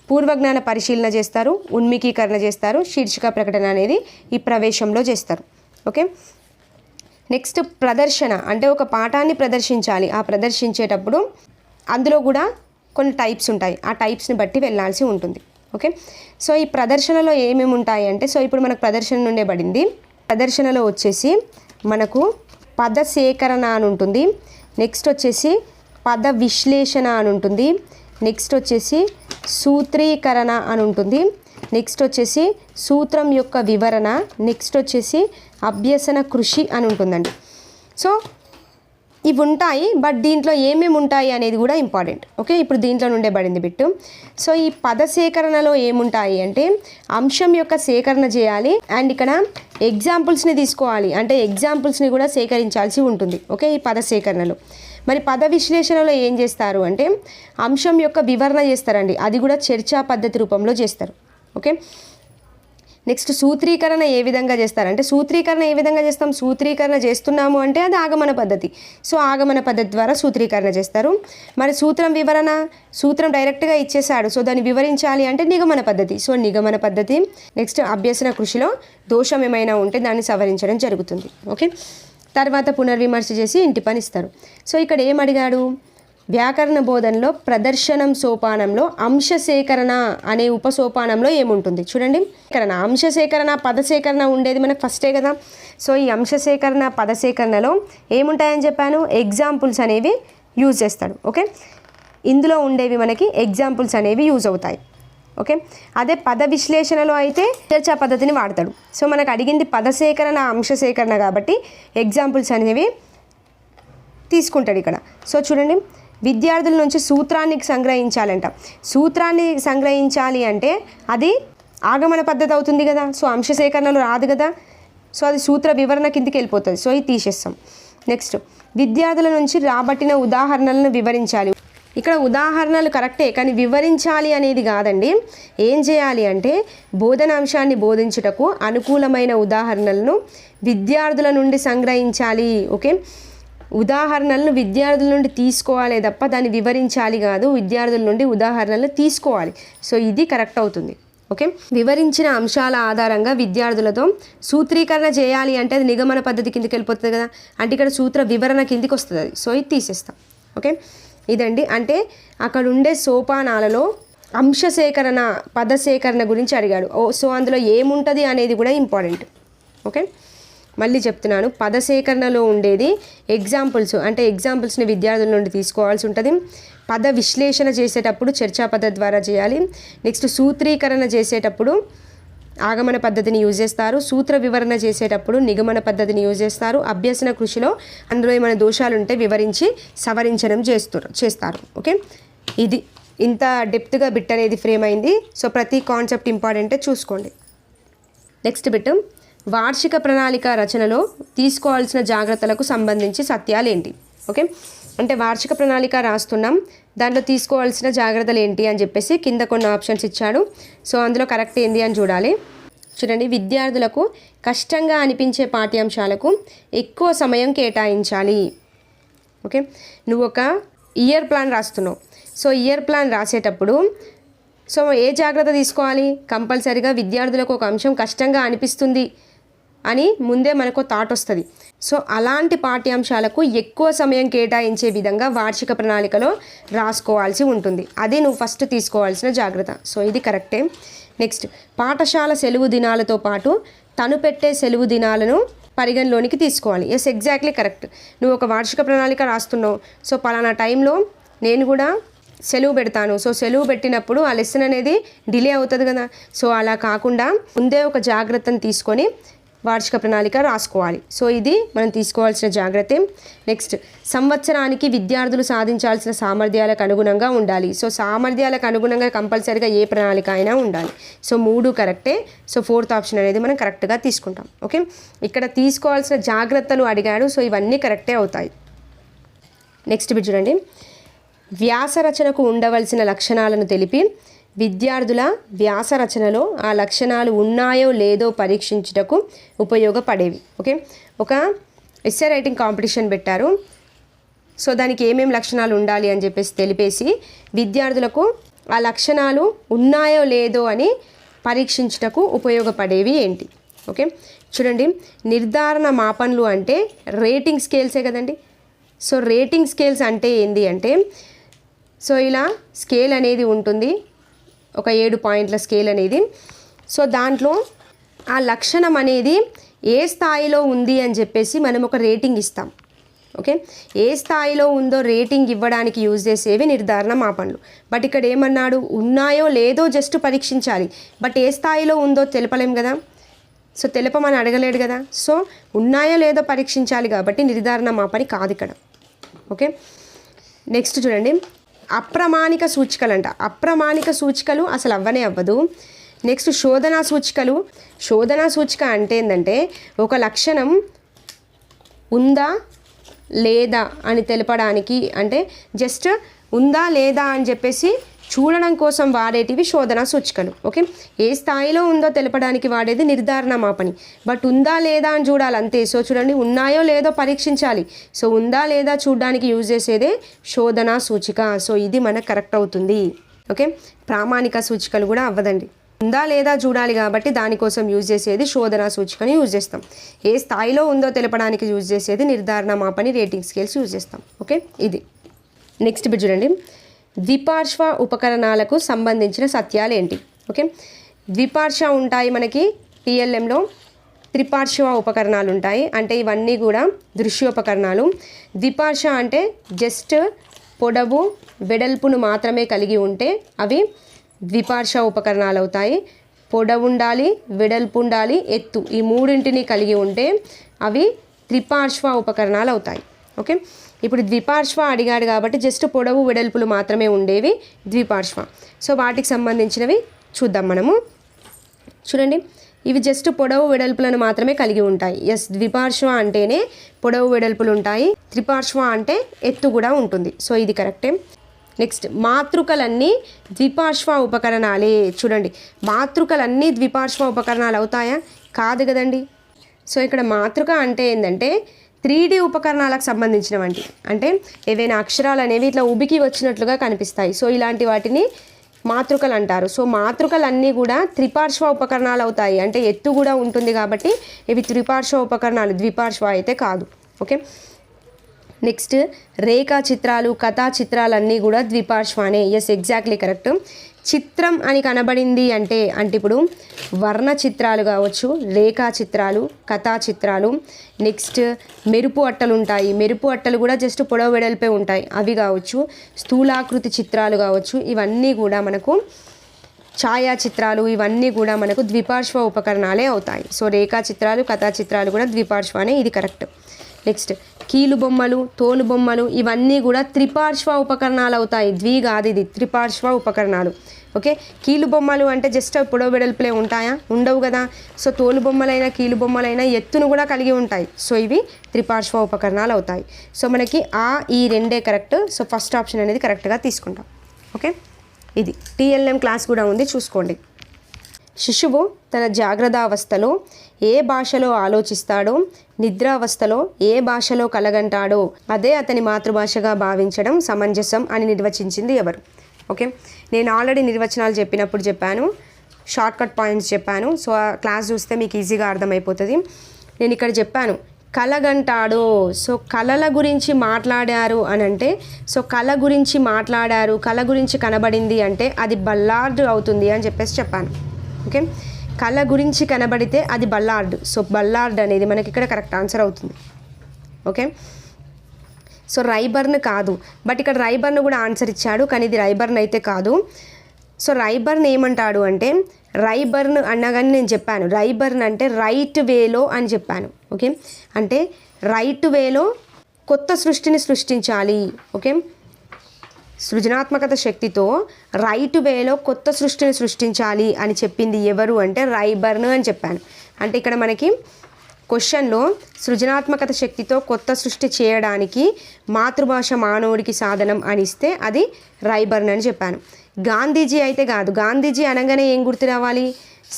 S1: పూర్వజ్ఞాన పరిశీలన చేస్తారు, ఉన్మికీకరణ చేస్తారు, శీర్షిక ప్రకటన అనేది ఈ ప్రవేశంలో చేస్తారు. ఓకే, నెక్స్ట్ ప్రదర్శన అంటే ఒక పాఠాన్ని ప్రదర్శించాలి. ఆ ప్రదర్శించేటప్పుడు అందులో కూడా కొన్ని టైప్స్ ఉంటాయి. ఆ టైప్స్ని బట్టి వెళ్ళాల్సి ఉంటుంది. ఓకే, సో ఈ ప్రదర్శనలో ఏమేమి ఉంటాయి అంటే, సో ఇప్పుడు మనకు ప్రదర్శన నుండే పడింది. ప్రదర్శనలో వచ్చేసి మనకు పద సేకరణ అని ఉంటుంది, నెక్స్ట్ వచ్చేసి పద విశ్లేషణ అని ఉంటుంది, నెక్స్ట్ వచ్చేసి సూత్రీకరణ అని ఉంటుంది, నెక్స్ట్ వచ్చేసి సూత్రం యొక్క వివరణ, నెక్స్ట్ వచ్చేసి అభ్యసన కృషి అని ఉంటుందండి. సో ఇవి ఉంటాయి, బట్ దీంట్లో ఏమేమి ఉంటాయి అనేది కూడా ఇంపార్టెంట్. ఓకే, ఇప్పుడు దీంట్లో నుండే పడింది బిట్టు. సో ఈ పద సేకరణలో ఏముంటాయి అంటే అంశం యొక్క సేకరణ చేయాలి అండ్ ఇక్కడ ఎగ్జాంపుల్స్ని తీసుకోవాలి, అంటే ఎగ్జాంపుల్స్ని కూడా సేకరించాల్సి ఉంటుంది. ఓకే, ఈ పద సేకరణలో మరి పద విశ్లేషణలో ఏం చేస్తారు అంటే అంశం యొక్క వివరణ చేస్తారండి, అది కూడా చర్చా పద్ధతి రూపంలో చేస్తారు. ఓకే, నెక్స్ట్ సూత్రీకరణ ఏ విధంగా చేస్తారంటే సూత్రీకరణ ఏ విధంగా చేస్తాం, సూత్రీకరణ చేస్తున్నాము అంటే అది ఆగమన పద్ధతి. సో ఆగమన పద్ధతి ద్వారా సూత్రీకరణ చేస్తారు. మరి సూత్రం వివరణ, సూత్రం డైరెక్ట్గా ఇచ్చేసాడు, సో దాన్ని వివరించాలి అంటే నిగమన పద్ధతి. సో నిగమన పద్ధతి. నెక్స్ట్ అభ్యసన కృషిలో దోషం ఏమైనా ఉంటే దాన్ని సవరించడం జరుగుతుంది. ఓకే, తర్వాత పునర్విమర్శ చేసి ఇంటి పని ఇస్తారు. సో ఇక్కడ ఏం అడిగాడు, వ్యాకరణ బోధనలో ప్రదర్శనం సోపానంలో అంశ సేకరణ అనే ఉపసోపానంలో ఏముంటుంది చూడండి. అంశ సేకరణ పద సేకరణ ఉండేది మనకు ఫస్టే కదా. సో ఈ అంశ సేకరణ పద సేకరణలో ఏముంటాయని చెప్పాను, ఎగ్జాంపుల్స్ అనేవి యూజ్ చేస్తాడు. ఓకే, ఇందులో ఉండేవి మనకి ఎగ్జాంపుల్స్ అనేవి యూజ్ అవుతాయి. ఓకే, అదే పద విశ్లేషణలో అయితే చర్చా పద్ధతిని వాడతాడు. సో మనకు అడిగింది పద సేకరణ అంశ సేకరణ కాబట్టి ఎగ్జాంపుల్స్ అనేవి తీసుకుంటాడు ఇక్కడ. సో చూడండి, విద్యార్థుల నుంచి సూత్రాన్ని సంగ్రహించాలంట. సూత్రాన్ని సంగ్రహించాలి అంటే అది ఆగమన పద్ధతి అవుతుంది కదా. సో అంశ సేకరణలో రాదు కదా, సో అది సూత్ర వివరణ కిందకి వెళ్ళిపోతుంది. సో ఇది తీసేస్తాం. నెక్స్ట్ విద్యార్థుల నుంచి రాబట్టిన ఉదాహరణలను వివరించాలి. ఇక్కడ ఉదాహరణలు కరెక్టే, కానీ వివరించాలి అనేది కాదండి. ఏం చేయాలి అంటే బోధనాంశాన్ని బోధించుటకు అనుకూలమైన ఉదాహరణలను విద్యార్థుల నుండి సంగ్రహించాలి. ఓకే, ఉదాహరణలను విద్యార్థుల నుండి తీసుకోవాలి తప్ప దాన్ని వివరించాలి కాదు, విద్యార్థుల నుండి ఉదాహరణలు తీసుకోవాలి. సో ఇది కరెక్ట్ అవుతుంది. ఓకే, వివరించిన అంశాల ఆధారంగా విద్యార్థులతో సూత్రీకరణ చేయాలి అంటే అది నిగమన పద్ధతి కిందకి వెళ్ళిపోతుంది కదా, అంటే ఇక్కడ సూత్ర వివరణ కిందికి వస్తుంది అది. సో ఇది తీసేస్తాం. ఓకే, ఇదండి. అంటే అక్కడ ఉండే సోపానాలలో అంశ సేకరణ పద సేకరణ గురించి అడిగాడు. సో అందులో ఏముంటుంది అనేది కూడా ఇంపార్టెంట్. ఓకే, మళ్ళీ చెప్తున్నాను, పద సేకరణలో ఉండేది ఎగ్జాంపుల్స్, అంటే ఎగ్జాంపుల్స్ని విద్యార్థుల నుండి తీసుకోవాల్సి ఉంటుంది. పద విశ్లేషణ చేసేటప్పుడు చర్చా పద్ధతి ద్వారా చేయాలి. నెక్స్ట్ సూత్రీకరణ చేసేటప్పుడు ఆగమన పద్ధతిని యూజ్ చేస్తారు. సూత్ర వివరణ చేసేటప్పుడు నిగమన పద్ధతిని యూజ్ చేస్తారు. అభ్యసన కృషిలో అందులో ఏమైనా దోషాలు ఉంటే వివరించి సవరించడం చేస్తారు. ఓకే, ఇది ఇంత డెప్త్గా బిట్ అనేది ఫ్రేమ్ అయింది. సో ప్రతి కాన్సెప్ట్ ఇంపార్టెంటే చూసుకోండి. నెక్స్ట్ బిట్, వార్షిక ప్రణాళిక రచనలో తీసుకోవాల్సిన జాగ్రత్తలకు సంబంధించి సత్యాలు ఏంటి. ఓకే, అంటే వార్షిక ప్రణాళిక రాస్తున్నాం, దాంట్లో తీసుకోవాల్సిన జాగ్రత్తలు ఏంటి అని చెప్పేసి కింద కొన్ని ఆప్షన్స్ ఇచ్చాడు. సో అందులో కరెక్ట్ ఏంది అని చూడాలి. చూడండి, విద్యార్థులకు కష్టంగా అనిపించే పాఠ్యాంశాలకు ఎక్కువ సమయం కేటాయించాలి. ఓకే, నువ్వు ఒక ఇయర్ ప్లాన్ రాస్తున్నావు. సో ఇయర్ ప్లాన్ రాసేటప్పుడు సో ఏ జాగ్రత్త తీసుకోవాలి, కంపల్సరీగా విద్యార్థులకు ఒక అంశం కష్టంగా అనిపిస్తుంది అని ముందే మనకు థాట్ వస్తుంది. సో అలాంటి పాఠ్యాంశాలకు ఎక్కువ సమయం కేటాయించే విధంగా వార్షిక ప్రణాళికలో రాసుకోవాల్సి ఉంటుంది. అది నువ్వు ఫస్ట్ తీసుకోవాల్సిన జాగ్రత్త. సో ఇది కరెక్టే. నెక్స్ట్, పాఠశాల సెలవు దినాలతో పాటు తను పెట్టే సెలవు దినాలను పరిగణలోనికి తీసుకోవాలి. Yes, exactly correct. నువ్వు ఒక వార్షిక ప్రణాళిక రాస్తున్నావు, సో పలానా టైంలో నేను కూడా సెలవు పెడతాను. సో సెలవు పెట్టినప్పుడు ఆ లెసన్ అనేది డిలే అవుతుంది కదా. సో అలా కాకుండా ముందే ఒక జాగ్రత్తను తీసుకొని వార్షిక ప్రణాళిక రాసుకోవాలి. సో ఇది మనం తీసుకోవాల్సిన జాగ్రత్త. నెక్స్ట్, సంవత్సరానికి విద్యార్థులు సాధించాల్సిన సామర్థ్యాలకు అనుగుణంగా ఉండాలి. సో సామర్థ్యాలకు అనుగుణంగా కంపల్సరీగా ఏ ప్రణాళిక అయినా ఉండాలి. సో 3 కరెక్టే. సో 4th ఆప్షన్ అనేది మనం కరెక్ట్గా తీసుకుంటాం. ఓకే, ఇక్కడ తీసుకోవాల్సిన జాగ్రత్తలు అడిగాడు. సో ఇవన్నీ కరెక్టే అవుతాయి. నెక్స్ట్ బిట్ చూడండి, వ్యాసరచనకు ఉండవలసిన లక్షణాలను తెలిపి విద్యార్థుల వ్యాసరచనలో ఆ లక్షణాలు ఉన్నాయో లేదో పరీక్షించుటకు ఉపయోగపడేవి. ఓకే, ఒక ఎస్సే రైటింగ్ కాంపిటీషన్ పెట్టారు. సో దానికి ఏమేమి లక్షణాలు ఉండాలి అని చెప్పేసి తెలిపేసి విద్యార్థులకు ఆ లక్షణాలు ఉన్నాయో లేదో అని పరీక్షించుటకు ఉపయోగపడేవి ఏంటి. ఓకే, చూడండి, నిర్ధారణ మాపనలు అంటే రేటింగ్ స్కేల్సే కదండి. సో రేటింగ్ స్కేల్స్ అంటే ఏంటి అంటే సో ఇలా స్కేల్ అనేది ఉంటుంది, ఒక 7 పాయింట్ల స్కేల్ అనేది. సో దాంట్లో ఆ లక్షణం అనేది ఏ స్థాయిలో ఉంది అని చెప్పేసి మనం ఒక రేటింగ్ ఇస్తాం. ఓకే, ఏ స్థాయిలో ఉందో రేటింగ్ ఇవ్వడానికి యూజ్ చేసేవి నిర్ధారణ మాపనలు. బట్ ఇక్కడ ఏమన్నాడు, ఉన్నాయో లేదో జస్ట్ పరీక్షించాలి, బట్ ఏ స్థాయిలో ఉందో తెలపలేం కదా, సో తెలపమని అడగలేడు కదా, సో ఉన్నాయో లేదో పరీక్షించాలి కాబట్టి నిర్ధారణ మాపని కాదు ఇక్కడ. ఓకే, నెక్స్ట్ చూడండి, అప్రమాణిక సూచికలు అంట. అప్రమాణిక సూచికలు అసలు అవ్వదు. నెక్స్ట్ శోధనా సూచికలు. శోధనా సూచిక అంటే ఏంటంటే ఒక లక్షణం ఉందా లేదా అని తెలపడానికి, అంటే జస్ట్ ఉందా లేదా అని చెప్పేసి చూడడం కోసం వాడేటివి శోధనా సూచికలు. ఓకే, ఏ స్థాయిలో ఉందో తెలపడానికి వాడేది నిర్ధారణ మాపని, బట్ ఉందా లేదా అని చూడాలి అంతే. సో చూడండి, ఉన్నాయో లేదో పరీక్షించాలి, సో ఉందా లేదా చూడడానికి యూజ్ చేసేదే శోధనా సూచిక. సో ఇది మనకు కరెక్ట్ అవుతుంది. ఓకే, ప్రామాణిక సూచికలు కూడా అవ్వదండి, ఉందా లేదా చూడాలి కాబట్టి దానికోసం యూజ్ చేసేది శోధనా సూచికని యూజ్ చేస్తాం. ఏ స్థాయిలో ఉందో తెలపడానికి యూజ్ చేసేది నిర్ధారణ మాపని, రేటింగ్ స్కేల్స్ యూజ్ చేస్తాం. ఓకే, ఇది నెక్స్ట్ బిట్ చూడండి, ద్విపార్శ్వ ఉపకరణాలకు సంబంధించిన సత్యాలు ఏంటి. ఓకే, ద్విపార్శ్వ ఉంటాయి మనకి టీఎల్ఎంలో, త్రిపార్శ్వ ఉపకరణాలు ఉంటాయి, అంటే ఇవన్నీ కూడా దృశ్యోపకరణాలు. ద్విపార్శ్వ అంటే జస్ట్ పొడవు వెడల్పును మాత్రమే కలిగి ఉంటే అవి ద్విపార్శ్వ ఉపకరణాలు అవుతాయి. పొడవు ఉండాలి, వెడల్పు ఉండాలి, ఎత్తు, ఈ మూడింటిని కలిగి ఉంటే అవి త్రిపార్శ్వ ఉపకరణాలు అవుతాయి. ఓకే, ఇప్పుడు ద్విపార్శ్వ అడిగాడు కాబట్టి జస్ట్ పొడవు వెడల్పులు మాత్రమే ఉండేవి ద్విపార్శ్వ. సో వాటికి సంబంధించినవి చూద్దాం మనము. చూడండి, ఇవి జస్ట్ పొడవు వెడల్పులను మాత్రమే కలిగి ఉంటాయి. ఎస్, ద్విపార్శ్వ అంటేనే పొడవు వెడల్పులు ఉంటాయి, త్రిపార్శ్వ అంటే ఎత్తు కూడా ఉంటుంది. సో ఇది కరెక్టే. నెక్స్ట్, మాతృకలన్నీ ద్విపార్శ్వ ఉపకరణాలే. చూడండి, మాతృకలన్నీ ద్విపార్శ్వ ఉపకరణాలు అవుతాయా? కాదు కదండి. సో ఇక్కడ మాతృక అంటే ఏంటంటే 3D ఉపకరణాలకు సంబంధించినవంటి, అంటే ఏవైనా అక్షరాలు అనేవి ఇట్లా ఉబికి వచ్చినట్లుగా కనిపిస్తాయి. సో ఇలాంటి వాటిని మాతృకలు అంటారు. సో మాతృకలన్నీ కూడా త్రిపార్శ్వ ఉపకరణాలు అవుతాయి, అంటే ఎత్తు కూడా ఉంటుంది కాబట్టి ఇవి త్రిపార్శ్వ ఉపకరణాలు, ద్విపార్శ్వ అయితే కాదు. ఓకే, నెక్స్ట్, రేఖా చిత్రాలు, కథా చిత్రాలన్నీ కూడా ద్విపార్శ్వానే. Yes, exactly correct. చిత్రం అని కనబడింది అంటే ఇప్పుడు వర్ణ చిత్రాలు కావచ్చు, రేఖా చిత్రాలు, కథా చిత్రాలు. నెక్స్ట్, మెరుపు అట్టలు ఉంటాయి, మెరుపు అట్టలు కూడా జస్ట్ పొడవు వెడల్పే ఉంటాయి, అవి కావచ్చు. స్థూలాకృతి చిత్రాలు కావచ్చు, ఇవన్నీ కూడా మనకు ఛాయాచిత్రాలు, ఇవన్నీ కూడా మనకు ద్విపార్శ్వ ఉపకరణాలే అవుతాయి. సో రేఖా చిత్రాలు, కథా చిత్రాలు కూడా ద్విపార్శ్వానే, ఇది కరెక్ట్. నెక్స్ట్, కీలు బొమ్మలు, తోలు బొమ్మలు, ఇవన్నీ కూడా త్రిపార్శ్వ ఉపకరణాలు అవుతాయి. ద్వి కాదు, ఇది త్రిపార్శ్వ ఉపకరణాలు. ఓకే, కీలు బొమ్మలు అంటే జస్ట్ పొడవు వెడల్పులే ఉంటాయా? ఉండవు కదా. సో తోలు బొమ్మలైనా కీలు బొమ్మలైనా ఎత్తును కూడా కలిగి ఉంటాయి. సో ఇవి త్రిపార్శ్వ ఉపకరణాలు అవుతాయి. సో మనకి ఈ రెండే కరెక్ట్. సో ఫస్ట్ ఆప్షన్ అనేది కరెక్ట్గా తీసుకుంటాం. ఓకే, ఇది టీఎల్ఎం క్లాస్ కూడా ఉంది, చూసుకోండి. శిశువు తన జాగ్రత్తావస్థలో ఏ భాషలో ఆలోచిస్తాడో, నిద్రావస్థలో ఏ భాషలో కలగంటాడో అదే అతని మాతృభాషగా భావించడం సమంజసం అని నిర్వచించింది ఎవరు? ఓకే, నేను ఆల్రెడీ నిర్వచనాలు చెప్పాను, షార్ట్ కట్ పాయింట్స్ చెప్పాను. సో ఆ క్లాస్ చూస్తే మీకు ఈజీగా అర్థమైపోతుంది. నేను ఇక్కడ చెప్పాను కలగంటాడో. సో కళల గురించి మాట్లాడారు అని అంటే, సో కళ గురించి మాట్లాడారు, కళ గురించి కనబడింది అంటే అది బల్లార్డ్ అవుతుంది అని చెప్పాను. ఓకే, కళ గురించి కనబడితే అది బల్లార్డ్. సో బల్లార్డ్ అనేది మనకి ఇక్కడ కరెక్ట్ ఆన్సర్ అవుతుంది. ఓకే, సో రైబర్న్ కాదు, బట్ ఇక్కడ రైబర్న్ కూడా ఆన్సర్ ఇచ్చాడు, కానీ ఇది రైబర్న్ అయితే కాదు. సో రైబర్న్ ఏమంటాడు అంటే, రైబర్న్ అన్నగానే నేను చెప్పాను, రైబర్న్ అంటే రైట్ వేలో అని చెప్పాను. ఓకే, అంటే రైట్ వేలో కొత్త సృష్టిని సృష్టించాలి. ఓకే, సృజనాత్మకత శక్తితో రైట్ వేలో కొత్త సృష్టిని సృష్టించాలి అని చెప్పింది ఎవరు అంటే రైబర్న్ అని చెప్పాను. అంటే ఇక్కడ మనకి క్వశ్చన్లో సృజనాత్మకత శక్తితో కొత్త సృష్టి చేయడానికి మాతృభాష మానవుడికి సాధనం అని ఇస్తే అది రైబర్న్ అని చెప్పాను. గాంధీజీ అయితే కాదు, గాంధీజీ అనగానే ఏం గుర్తు రావాలి?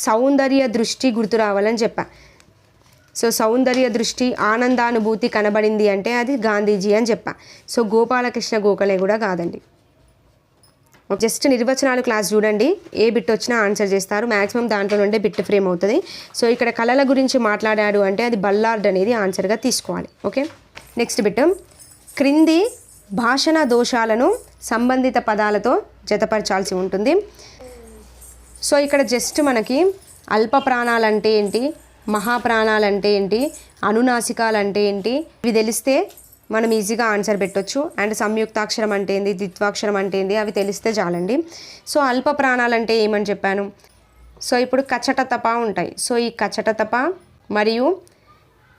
S1: సౌందర్య దృష్టి గుర్తు రావాలని చెప్పా. సో సౌందర్య దృష్టి, ఆనందానుభూతి కనబడింది అంటే అది గాంధీజీ అని చెప్పా. సో గోపాలకృష్ణ గోఖలే కూడా కాదండి. జస్ట్ నిర్వచనాలు క్లాస్ చూడండి, ఏ బిట్ వచ్చినా ఆన్సర్ చేస్తారు, మ్యాక్సిమం దాంట్లో నుండే బిట్ ఫ్రేమ్ అవుతుంది. సో ఇక్కడ కళల గురించి మాట్లాడాడు అంటే అది బల్లార్డ్ అనేది ఆన్సర్గా తీసుకోవాలి. ఓకే, నెక్స్ట్ బిట్, క్రింది భాషణ దోషాలను సంబంధిత పదాలతో జతపరచాల్సి ఉంటుంది. సో ఇక్కడ జస్ట్ మనకి అల్ప ప్రాణాలు అంటే ఏంటి, మహాప్రాణాలు అంటే ఏంటి, అనునాసికాలు అంటే ఏంటి, ఇవి తెలిస్తే మనం ఈజీగా ఆన్సర్ పెట్టొచ్చు. అండ్ సంయుక్తాక్షరం అంటే ఏంది, ద్విత్వాక్షరం అంటే ఏంది అవి తెలిస్తే చాలండి. సో అల్ప ప్రాణాలు అంటే ఏమని చెప్పాను. సో ఇప్పుడు కచటతప ఉంటాయి. సో ఈ కచటతప మరియు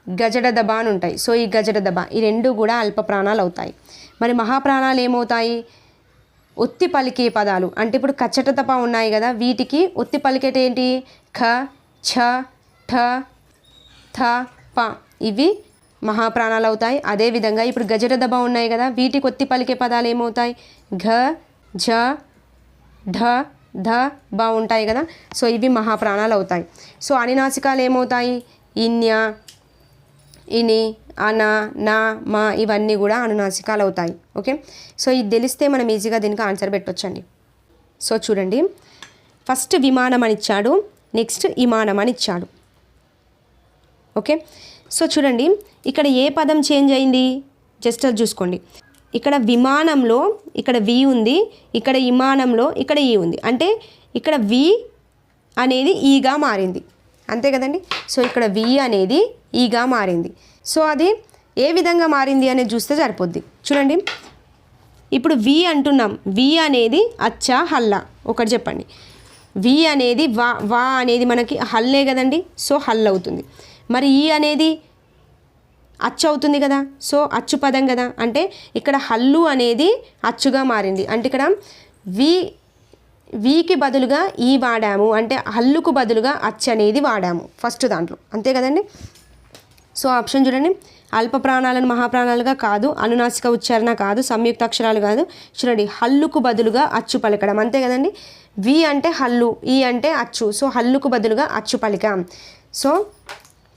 S1: గజడదబ అని ఉంటాయి. సో ఈ గజడదబ ఈ రెండు కూడా అల్ప ప్రాణాలు అవుతాయి. మరి మహాప్రాణాలు ఏమవుతాయి, ఒత్తి పలికే పదాలు. అంటే ఇప్పుడు కచ్చటతప ఉన్నాయి కదా, వీటికి ఒత్తి పలికేటి ఏంటి, ఖ, ఛ, ఠ, థ, ప, ఇవి మహాప్రాణాలు అవుతాయి. అదేవిధంగా ఇప్పుడు గజడదబ ఉన్నాయి కదా, వీటికి ఒత్తి పలికే పదాలు ఏమవుతాయి, ఘ, ఝ, ఢ, ధ, బ ఉంటాయి కదా. సో ఇవి మహాప్రాణాలు అవుతాయి. సో అనునాసికాలు ఏమవుతాయి, ఇన్య, ఇని, అన, నా, మా ఇవన్నీ కూడా అనునాసికాలు అవుతాయి. ఓకే, సో ఇది తెలిస్తే మనం ఈజీగా దీనికి ఆన్సర్ పెట్టొచ్చండి. సో చూడండి, ఫస్ట్ విమానం అని ఇచ్చాడు, నెక్స్ట్ ఇమానం అని ఇచ్చాడు. ఓకే, సో చూడండి ఇక్కడ ఏ పదం చేంజ్ అయింది జస్ట్ అది చూసుకోండి. ఇక్కడ విమానంలో ఇక్కడ వి ఉంది, ఇక్కడ ఇమానంలో ఇక్కడ ఈ ఉంది. అంటే ఇక్కడ వి అనేది ఈగా మారింది, అంతే కదండి. సో ఇక్కడ వి అనేది ఈగా మారింది. సో అది ఏ విధంగా మారింది అనేది చూస్తే సరిపోద్ది. చూడండి ఇప్పుడు వి అంటున్నాం, వి అనేది అచ్చా హల్లా, ఒకటి చెప్పండి. వి అనేది వా, వా అనేది మనకి హల్లే కదండి, సో హల్ అవుతుంది. మరి ఈ అనేది అచ్చు అవుతుంది కదా, సో అచ్చు పదం కదా. అంటే ఇక్కడ హల్లు అనేది అచ్చుగా మారింది. అంటే ఇక్కడ వీకి బదులుగా ఈ వాడాము, అంటే హల్లుకు బదులుగా అచ్చు అనేది వాడాము ఫస్ట్ దాంట్లో, అంతే కదండి. సో ఆప్షన్ చూడండి, అల్ప ప్రాణాలను మహాప్రాణాలుగా కాదు, అనునాసిక ఉచ్చారణ కాదు, సంయుక్త అక్షరాలు కాదు. చూడండి హల్లుకు బదులుగా అచ్చు పలకడం, అంతే కదండి. వి అంటే హల్లు, ఈ అంటే అచ్చు, సో హల్లుకు బదులుగా అచ్చు పలికాం. సో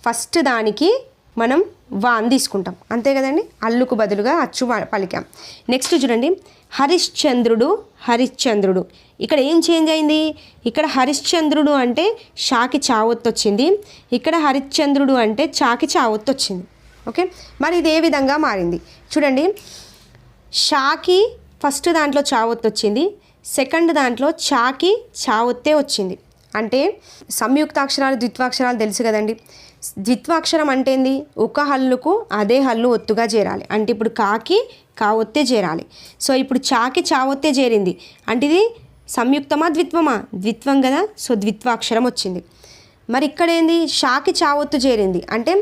S1: ఫస్ట్ దానికి మనం వా అని తీసుకుంటాం, అంతే కదండి. హల్లుకు బదులుగా అచ్చు పలికాం. నెక్స్ట్ చూడండి హరిశ్చంద్రుడు, హరిశ్చంద్రుడు. ఇక్కడ ఏం చేంజ్ అయింది, ఇక్కడ హరిశ్చంద్రుడు అంటే షాకి చావొత్తు వచ్చింది, ఇక్కడ హరిశ్చంద్రుడు అంటే చాకి చావొత్తు వచ్చింది. ఓకే, మరి ఇది ఏ విధంగా మారింది చూడండి. షాకి ఫస్ట్ దాంట్లో చావొత్తు వచ్చింది, సెకండ్ దాంట్లో చాకి చావొత్తే వచ్చింది. అంటే సంయుక్తాక్షరాలు ద్విత్వాక్షరాలు తెలుసు కదండి. ద్విత్వాక్షరం అంటే ఏంది, ఒక హల్లుకు అదే హల్లు ఒత్తుగా చేరాలి. అంటే ఇప్పుడు కాకి కావొత్తే చేరాలి. సో ఇప్పుడు చాకి చావొత్తే చేరింది అంటే ఇది సంయుక్తమా ద్విత్వమా, ద్విత్వం కదా. సో ద్విత్వాక్షరం వచ్చింది. మరి ఇక్కడ ఏంది, షాకి చావొత్తు చేరింది అంటే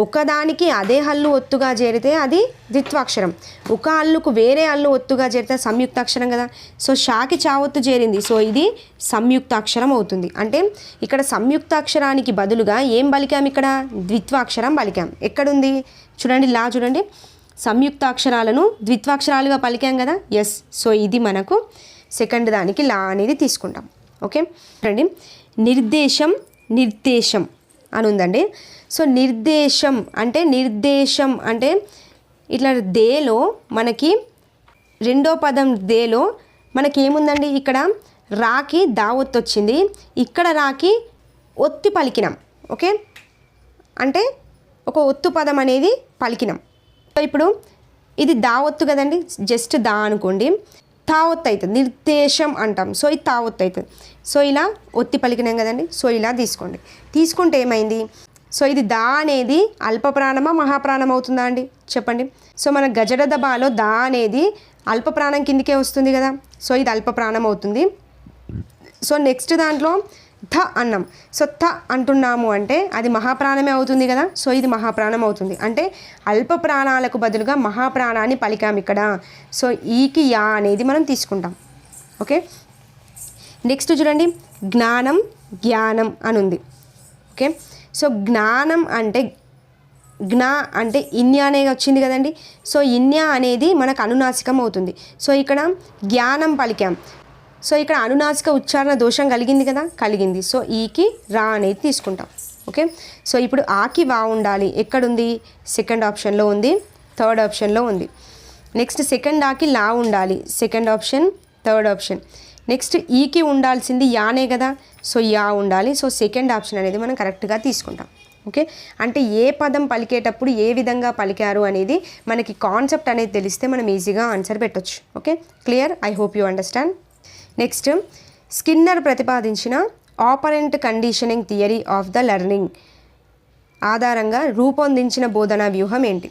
S1: ఒకదానికి అదే హల్లు ఒత్తుగా చేరితే అది ద్విత్వాక్షరం, ఒక హల్లుకు వేరే హల్లు ఒత్తుగా చేరితే సంయుక్తాక్షరం కదా. సో షాకి చావొత్తు చేరింది, సో ఇది సంయుక్తాక్షరం అవుతుంది. అంటే ఇక్కడ సంయుక్తాక్షరానికి బదులుగా ఏం పలికాం, ఇక్కడ ద్విత్వాక్షరం పలికాం. ఎక్కడుంది చూడండి, లా చూడండి, సంయుక్తాక్షరాలను ద్విత్వాక్షరాలుగా పలికాం కదా. ఎస్, సో ఇది మనకు సెకండ్ దానికి లా అనేది తీసుకుంటాం. ఓకే చూడండి, నిర్దేశం, నిర్దేశం అని ఉందండి. సో నిర్దేశం అంటే ఇట్లా దేలో మనకి రెండో పదం దేలో మనకి ఏముందండి, ఇక్కడ రాకి దావొత్తు వచ్చింది, ఇక్కడ రాకి ఒత్తి పలికినాం. ఓకే, అంటే ఒక ఒత్తు పదం అనేది పలికినాం. సో ఇప్పుడు ఇది దావొత్తు కదండి, జస్ట్ దా అనుకోండి, తావొత్తు అవుతుంది, నిర్దేశం అంటాం. సో ఇది తావొత్తు అవుతుంది. సో ఇలా ఒత్తి పలికినాం కదండి. సో ఇలా తీసుకుంటే ఏమైంది, సో ఇది దా అనేది అల్ప ప్రాణమా మహాప్రాణం అవుతుందా అండి చెప్పండి. సో మన గజడదబాలో దా అనేది అల్ప ప్రాణం కిందికే వస్తుంది కదా. సో ఇది అల్ప ప్రాణం అవుతుంది. సో నెక్స్ట్ దాంట్లో థ అన్నాం. సో థ అంటున్నాము అంటే అది మహాప్రాణమే అవుతుంది కదా. సో ఇది మహాప్రాణం అవుతుంది. అంటే అల్ప ప్రాణాలకు బదులుగా మహాప్రాణాన్ని పలికాం ఇక్కడ. సో ఈకి యా అనేది మనం తీసుకుంటాం. ఓకే, నెక్స్ట్ చూడండి, జ్ఞానం, జ్ఞానం అని ఉంది. ఓకే, సో జ్ఞానం అంటే జ్ఞా అంటే ఇన్య అనేది వచ్చింది కదండి. సో ఇన్య అనేది మనకు అనునాసికం అవుతుంది. సో ఇక్కడ జ్ఞానం పలికాం. సో ఇక్కడ అనునాసిక ఉచ్చారణ దోషం కలిగింది కదా, కలిగింది. సో ఈకి రా అనేది తీసుకుంటాం. ఓకే, సో ఇప్పుడు ఆకి వా ఉండాలి. ఎక్కడుంది, సెకండ్ ఆప్షన్లో ఉంది, థర్డ్ ఆప్షన్లో ఉంది. నెక్స్ట్ సెకండ్ ఆకి లా ఉండాలి, second option, third option. Next ఈకి ఉండాల్సింది యానే కదా. సో యా ఉండాలి. సో సెకండ్ ఆప్షన్ అనేది మనం కరెక్ట్గా తీసుకుంటాం. ఓకే, అంటే ఏ పదం పలికేటప్పుడు ఏ విధంగా పలికారు అనేది మనకి కాన్సెప్ట్ అనేది తెలిస్తే మనం ఈజీగా ఆన్సర్ పెట్టొచ్చు. Okay, clear, I hope you understand. Next, Skinner ప్రతిపాదించిన operant conditioning theory of the learning ఆధారంగా రూపొందించిన బోధనా వ్యూహం ఏంటి.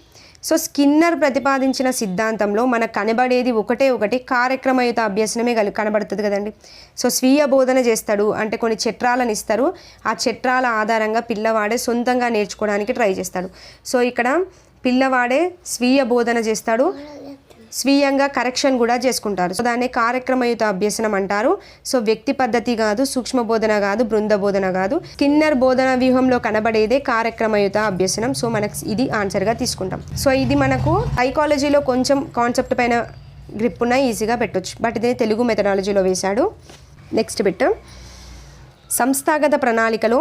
S1: సో స్కిన్నర్ ప్రతిపాదించిన సిద్ధాంతంలో మనకు కనబడేది ఒకటి కార్యక్రమయుత అభ్యసనమే కనబడుతుంది కదండి. సో స్వీయ బోధన చేస్తాడు అంటే కొన్ని చట్రాలను ఇస్తారు, ఆ చట్రాల ఆధారంగా పిల్లవాడే సొంతంగా నేర్చుకోవడానికి ట్రై చేస్తాడు. సో ఇక్కడ పిల్లవాడే స్వీయ బోధన చేస్తాడు, స్వీయంగా కరెక్షన్ కూడా చేసుకుంటారు. సో దాన్ని కార్యక్రమయుత అభ్యసనం అంటారు. సో వ్యక్తి పద్ధతి కాదు, సూక్ష్మ బోధన కాదు, బృంద బోధన కాదు. స్కిన్నర్ బోధన వ్యూహంలో కనబడేదే కార్యక్రమయుత అభ్యసనం. సో మనకు ఇది ఆన్సర్గా తీసుకుంటాం. సో ఇది మనకు సైకాలజీలో కొంచెం కాన్సెప్ట్ పైన గ్రిప్ ఉన్న ఈజీగా పెట్టొచ్చు, బట్ ఇదే తెలుగు మెథడాలజీలో వేశాడు. నెక్స్ట్ బిట్, సంస్థాగత ప్రణాళికలో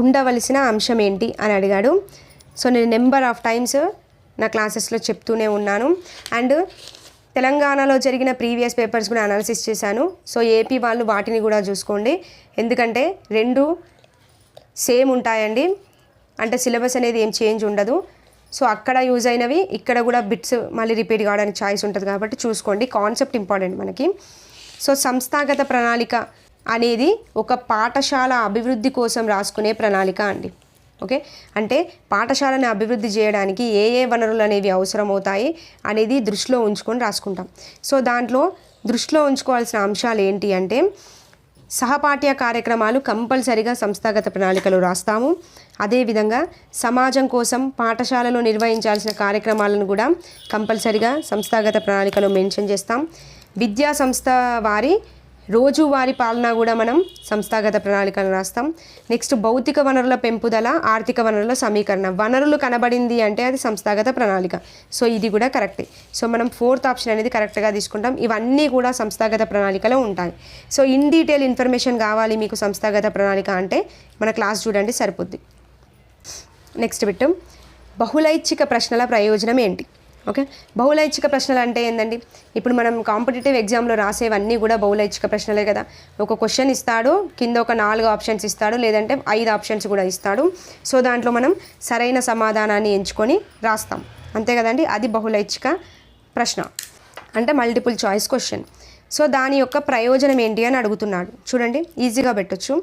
S1: ఉండవలసిన అంశం ఏంటి అని అడిగాడు. సో నేను నెంబర్ ఆఫ్ టైమ్స్ నా క్లాసెస్లో చెప్తూనే ఉన్నాను. అండ్ తెలంగాణలో జరిగిన ప్రీవియస్ పేపర్స్ కూడా అనాలిసిస్ చేశాను. సో ఏపీ వాళ్ళు వాటిని కూడా చూసుకోండి, ఎందుకంటే రెండు సేమ్ ఉంటాయండి, అంటే సిలబస్ అనేది ఏం చేంజ్ ఉండదు. సో అక్కడ యూజ్ అయినవి ఇక్కడ కూడా బిట్స్ మళ్ళీ రిపీట్ కావడానికి ఛాయిస్ ఉంటుంది కాబట్టి చూసుకోండి, కాన్సెప్ట్ ఇంపార్టెంట్ మనకి. సో సంస్థాగత ప్రణాళిక అనేది ఒక పాఠశాల అభివృద్ధి కోసం రాసుకునే ప్రణాళిక అండి. ఓకే, అంటే పాఠశాలను అభివృద్ధి చేయడానికి ఏ ఏ వనరులు అనేవి అవసరమవుతాయి అనేది దృష్టిలో ఉంచుకొని రాసుకుంటాం. సో దాంట్లో దృష్టిలో ఉంచుకోవాల్సిన అంశాలు ఏంటి అంటే సహపాఠ్య కార్యక్రమాలు కంపల్సరిగా సంస్థాగత ప్రణాళికలో రాస్తాము. అదేవిధంగా సమాజం కోసం పాఠశాలలో నిర్వహించాల్సిన కార్యక్రమాలను కూడా కంపల్సరిగా సంస్థాగత ప్రణాళికలో మెన్షన్ చేస్తాం. విద్యా సంస్థ వారి రోజువారీ పాలన కూడా మనం సంస్థాగత ప్రణాళికను రాస్తాం. నెక్స్ట్ భౌతిక వనరుల పెంపుదల, ఆర్థిక వనరుల సమీకరణ. వనరులు కనబడింది అంటే అది సంస్థాగత ప్రణాళిక. సో ఇది కూడా కరెక్టే. సో మనం 4th ఆప్షన్ అనేది కరెక్ట్గా తీసుకుంటాం. ఇవన్నీ కూడా సంస్థాగత ప్రణాళికలో ఉంటాయి. సో ఇన్ డీటెయిల్ ఇన్ఫర్మేషన్ కావాలి మీకు సంస్థాగత ప్రణాళిక అంటే మన క్లాస్ చూడండి సరిపోద్ది. నెక్స్ట్ బిట్, బహుళైచ్ఛిక ప్రశ్నల ప్రయోజనం ఏంటి? ఓకే, బహుళైచ్ఛిక ప్రశ్నలు అంటే ఏంటండి, ఇప్పుడు మనం కాంపిటేటివ్ ఎగ్జామ్లో రాసేవన్నీ కూడా బహుళైచ్ఛిక ప్రశ్నలే కదా. ఒక క్వశ్చన్ ఇస్తాడు, కింద ఒక 4 ఆప్షన్స్ ఇస్తాడు, లేదంటే 5 ఆప్షన్స్ కూడా ఇస్తాడు. సో దాంట్లో మనం సరైన సమాధానాన్ని ఎంచుకొని రాస్తాం, అంతే కదండి. అది బహుళైచ్ఛిక ప్రశ్న అంటే మల్టిపుల్ చాయిస్ క్వశ్చన్. సో దాని యొక్క ప్రయోజనం ఏంటి అని అడుగుతున్నాడు. చూడండి, ఈజీగా పెట్టొచ్చు.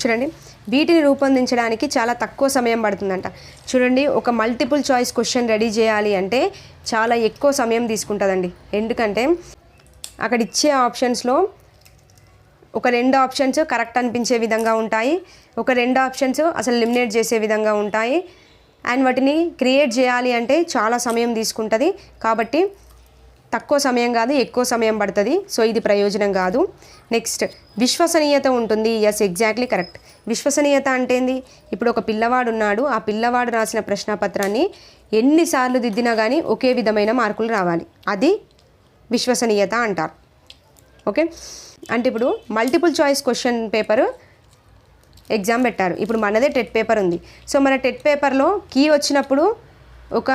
S1: చూడండి, వీటిని రూపొందించడానికి చాలా తక్కువ సమయం పడుతుందంట. చూడండి, ఒక మల్టిపుల్ చాయిస్ క్వశ్చన్ రెడీ చేయాలి అంటే చాలా ఎక్కువ సమయం తీసుకుంటుందండి. ఎందుకంటే అక్కడ ఇచ్చే ఆప్షన్స్లో ఒక 2 ఆప్షన్స్ కరెక్ట్ అనిపించే విధంగా ఉంటాయి, ఒక 2 ఆప్షన్స్ అసలు ఎలిమినేట్ చేసే విధంగా ఉంటాయి. అండ్ వాటిని క్రియేట్ చేయాలి అంటే చాలా సమయం తీసుకుంటుంది. కాబట్టి తక్కువ సమయం కాదు, ఎక్కువ సమయం పడుతుంది. సో ఇది ప్రయోజనం కాదు. నెక్స్ట్, విశ్వసనీయత ఉంటుంది. Yes, exactly correct. విశ్వసనీయత అంటే ఏంది? ఇప్పుడు ఒక పిల్లవాడు ఉన్నాడు, ఆ పిల్లవాడు రాసిన ప్రశ్నపత్రాన్ని ఎన్నిసార్లు దిద్దినా కానీ ఒకే విధమైన మార్కులు రావాలి, అది విశ్వసనీయత అంటారు. ఓకే, అంటే ఇప్పుడు multiple choice question paper exam పెట్టారు. ఇప్పుడు మనదే టెట్ పేపర్ ఉంది. సో మన టెట్ పేపర్లో కీ వచ్చినప్పుడు ఒక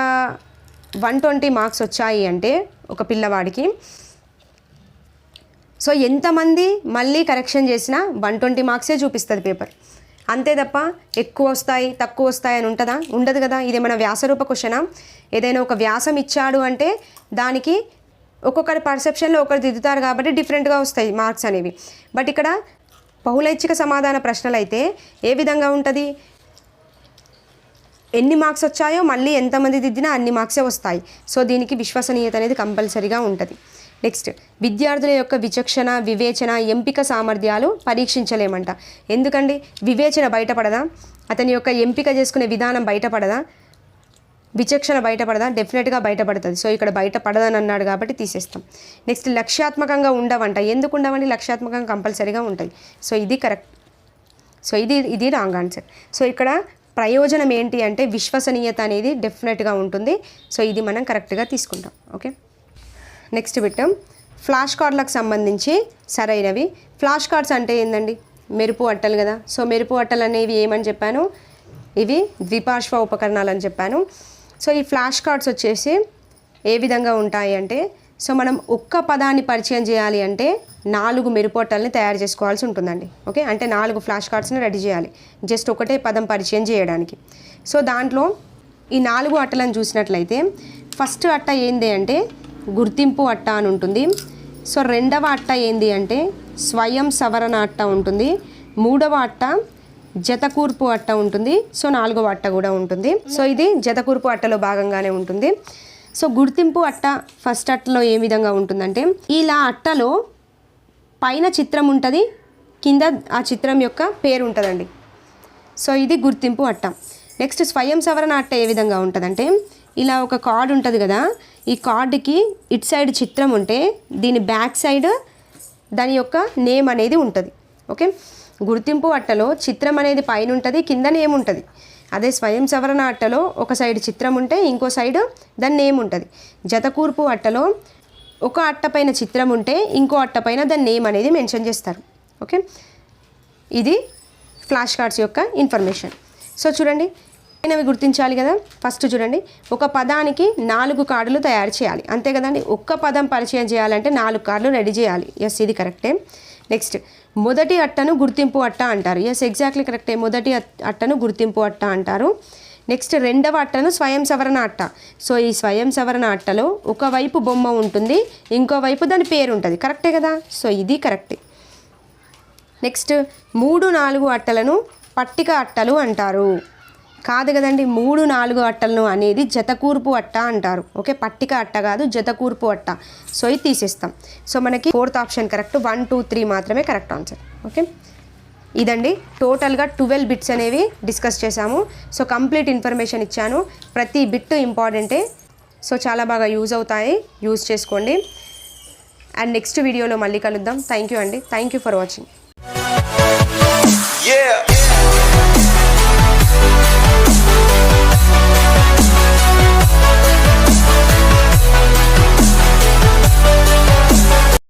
S1: 120 మార్క్స్ వచ్చాయి అంటే ఒక పిల్లవాడికి, సో ఎంతమంది మళ్ళీ కరెక్షన్ చేసినా 120 మార్క్సే చూపిస్తుంది పేపర్, అంతే తప్ప ఎక్కువ వస్తాయి తక్కువ వస్తాయి అని ఉంటుందా? ఉండదు కదా. ఇది మన వ్యాసరూప క్వశ్చనా? ఏదైనా ఒక వ్యాసం ఇచ్చాడు అంటే దానికి ఒక్కొక్కరి పర్సెప్షన్లో ఒకరు దిద్దుతారు కాబట్టి డిఫరెంట్గా వస్తాయి మార్క్స్ అనేవి. బట్ ఇక్కడ బహుళైచ్ఛిక సమాధాన ప్రశ్నలు అయితే ఏ విధంగా ఉంటుంది? ఎన్ని మార్క్స్ వచ్చాయో మళ్ళీ ఎంతమంది దిద్దినా అన్ని మార్క్సే వస్తాయి. సో దీనికి విశ్వసనీయత అనేది కంపల్సరీగా ఉంటుంది. నెక్స్ట్, విద్యార్థుల యొక్క విచక్షణ, వివేచన, ఎంపిక సామర్థ్యాలు పరీక్షించలేమంట. ఎందుకండి? వివేచన బయటపడదా? అతని యొక్క ఎంపిక చేసుకునే విధానం బయటపడదా? విచక్షణ బయటపడదా? డెఫినెట్గా బయటపడుతుంది. సో ఇక్కడ బయటపడదని అన్నాడు కాబట్టి తీసేస్తాం. నెక్స్ట్, లక్ష్యాత్మకంగా ఉండవంట. ఎందుకు ఉండవండి? లక్ష్యాత్మకంగా కంపల్సరీగా ఉంటాయి. సో ఇది కరెక్ట్. సో ఇది రాంగ్ ఆన్సర్. సో ఇక్కడ ప్రయోజనం ఏంటి అంటే విశ్వసనీయత అనేది డెఫినెట్గా ఉంటుంది. సో ఇది మనం కరెక్ట్గా తీసుకుంటాం. ఓకే, నెక్స్ట్ బిట్, ఫ్లాష్ కార్డులకు సంబంధించి సరైనవి. ఫ్లాష్ కార్డ్స్ అంటే ఏందండి? మెరుపు అట్టలు కదా. సో మెరుపు అట్టలు అనేవి ఏమని చెప్పాను? ఇవి ద్విపార్శ్వ ఉపకరణాలు అని చెప్పాను. సో ఈ ఫ్లాష్ కార్డ్స్ వచ్చేసి ఏ విధంగా ఉంటాయి అంటే, సో మనం ఒక్క పదాన్ని పరిచయం చేయాలి అంటే 4 మెరుపు అట్టల్ని తయారు చేసుకోవాల్సి ఉంటుందండి. ఓకే, అంటే 4 ఫ్లాష్ కార్డ్స్ని రెడీ చేయాలి జస్ట్ ఒకటే పదం పరిచయం చేయడానికి. సో దాంట్లో ఈ 4 అట్టలను చూసినట్లయితే ఫస్ట్ అట్ట ఏంది అంటే గుర్తింపు అట్ట అని ఉంటుంది. సో రెండవ అట్ట ఏంది అంటే స్వయం సవరణ అట్ట ఉంటుంది. మూడవ అట్ట జతకూర్పు అట్ట ఉంటుంది. సో 4వ అట్ట కూడా ఉంటుంది. సో ఇది జతకూర్పు అట్టలో భాగంగానే ఉంటుంది. సో గుర్తింపు అట్ట ఫస్ట్ అట్టలో ఏ విధంగా ఉంటుందంటే ఇలా అట్టలో పైన చిత్రం ఉంటుంది, కింద ఆ చిత్రం యొక్క పేరు ఉంటుందండి. సో ఇది గుర్తింపు అట్ట. నెక్స్ట్ స్వయం సవరణ అట్ట ఏ విధంగా ఉంటుందంటే ఇలా ఒక కార్డు ఉంటుంది కదా, ఈ కార్డుకి ఇటు సైడ్ చిత్రం ఉంటే దీని బ్యాక్ సైడ్ దాని యొక్క నేమ్ అనేది ఉంటుంది. ఓకే, గుర్తింపు అట్టలో చిత్రం అనేది పైన ఉంటుంది, కింద నేమ్ ఉంటుంది. అదే స్వయం సవరణ అట్టలో ఒక సైడ్ చిత్రం ఉంటే ఇంకో సైడ్ దాని నేమ్ ఉంటుంది. జతకూర్పు అట్టలో ఒక అట్ట పైన చిత్రం ఉంటే ఇంకో అట్ట పైన దాని నేమ్ అనేది మెన్షన్ చేస్తారు. ఓకే, ఇది ఫ్లాష్ కార్డ్స్ యొక్క ఇన్ఫర్మేషన్. సో చూడండి, అవి గుర్తించాలి కదా. ఫస్ట్ చూడండి, ఒక పదానికి 4 కార్డులు తయారు చేయాలి, అంతే కదండి. ఒక్క పదం పరిచయం చేయాలంటే 4 కార్డులు రెడీ చేయాలి. ఎస్, ఇది కరెక్టే. నెక్స్ట్ మొదటి అట్టను గుర్తింపు అట్ట అంటారు. ఎస్, ఎగ్జాక్ట్లీ కరెక్టే. మొదటి అట్టను గుర్తింపు అట్ట అంటారు. నెక్స్ట్ రెండవ అట్టను స్వయం సవరణ అట్ట. సో ఈ స్వయం సవరణ అట్టలో ఒకవైపు బొమ్మ ఉంటుంది, ఇంకోవైపు దాని పేరు ఉంటుంది. కరెక్టే కదా. సో ఇది కరెక్టే. నెక్స్ట్ 3, 4 అట్టలను పట్టిక అట్టలు అంటారు. కాదు కదండి, 3, 4 అట్టలను అనేది జతకూర్పు అట్ట అంటారు. ఓకే, పట్టిక అట్ట కాదు, జతకూర్పు అట్ట. సో ఇది తీసేస్తాం. సో మనకి 4th ఆప్షన్ కరెక్ట్, 1, 2, 3 మాత్రమే కరెక్ట్ ఆన్సర్. ఓకే, ఇదండి టోటల్గా 12 బిట్స్ అనేవి డిస్కస్ చేశాము. సో కంప్లీట్ ఇన్ఫర్మేషన్ ఇచ్చాను, ప్రతి బిట్ ఇంపార్టెంటే. సో చాలా బాగా యూజ్ అవుతాయి, యూజ్ చేసుకోండి. అండ్ నెక్స్ట్ వీడియోలో మళ్ళీ కలుద్దాం. థ్యాంక్ యూ అండి, thank you for watching.
S2: Yeah.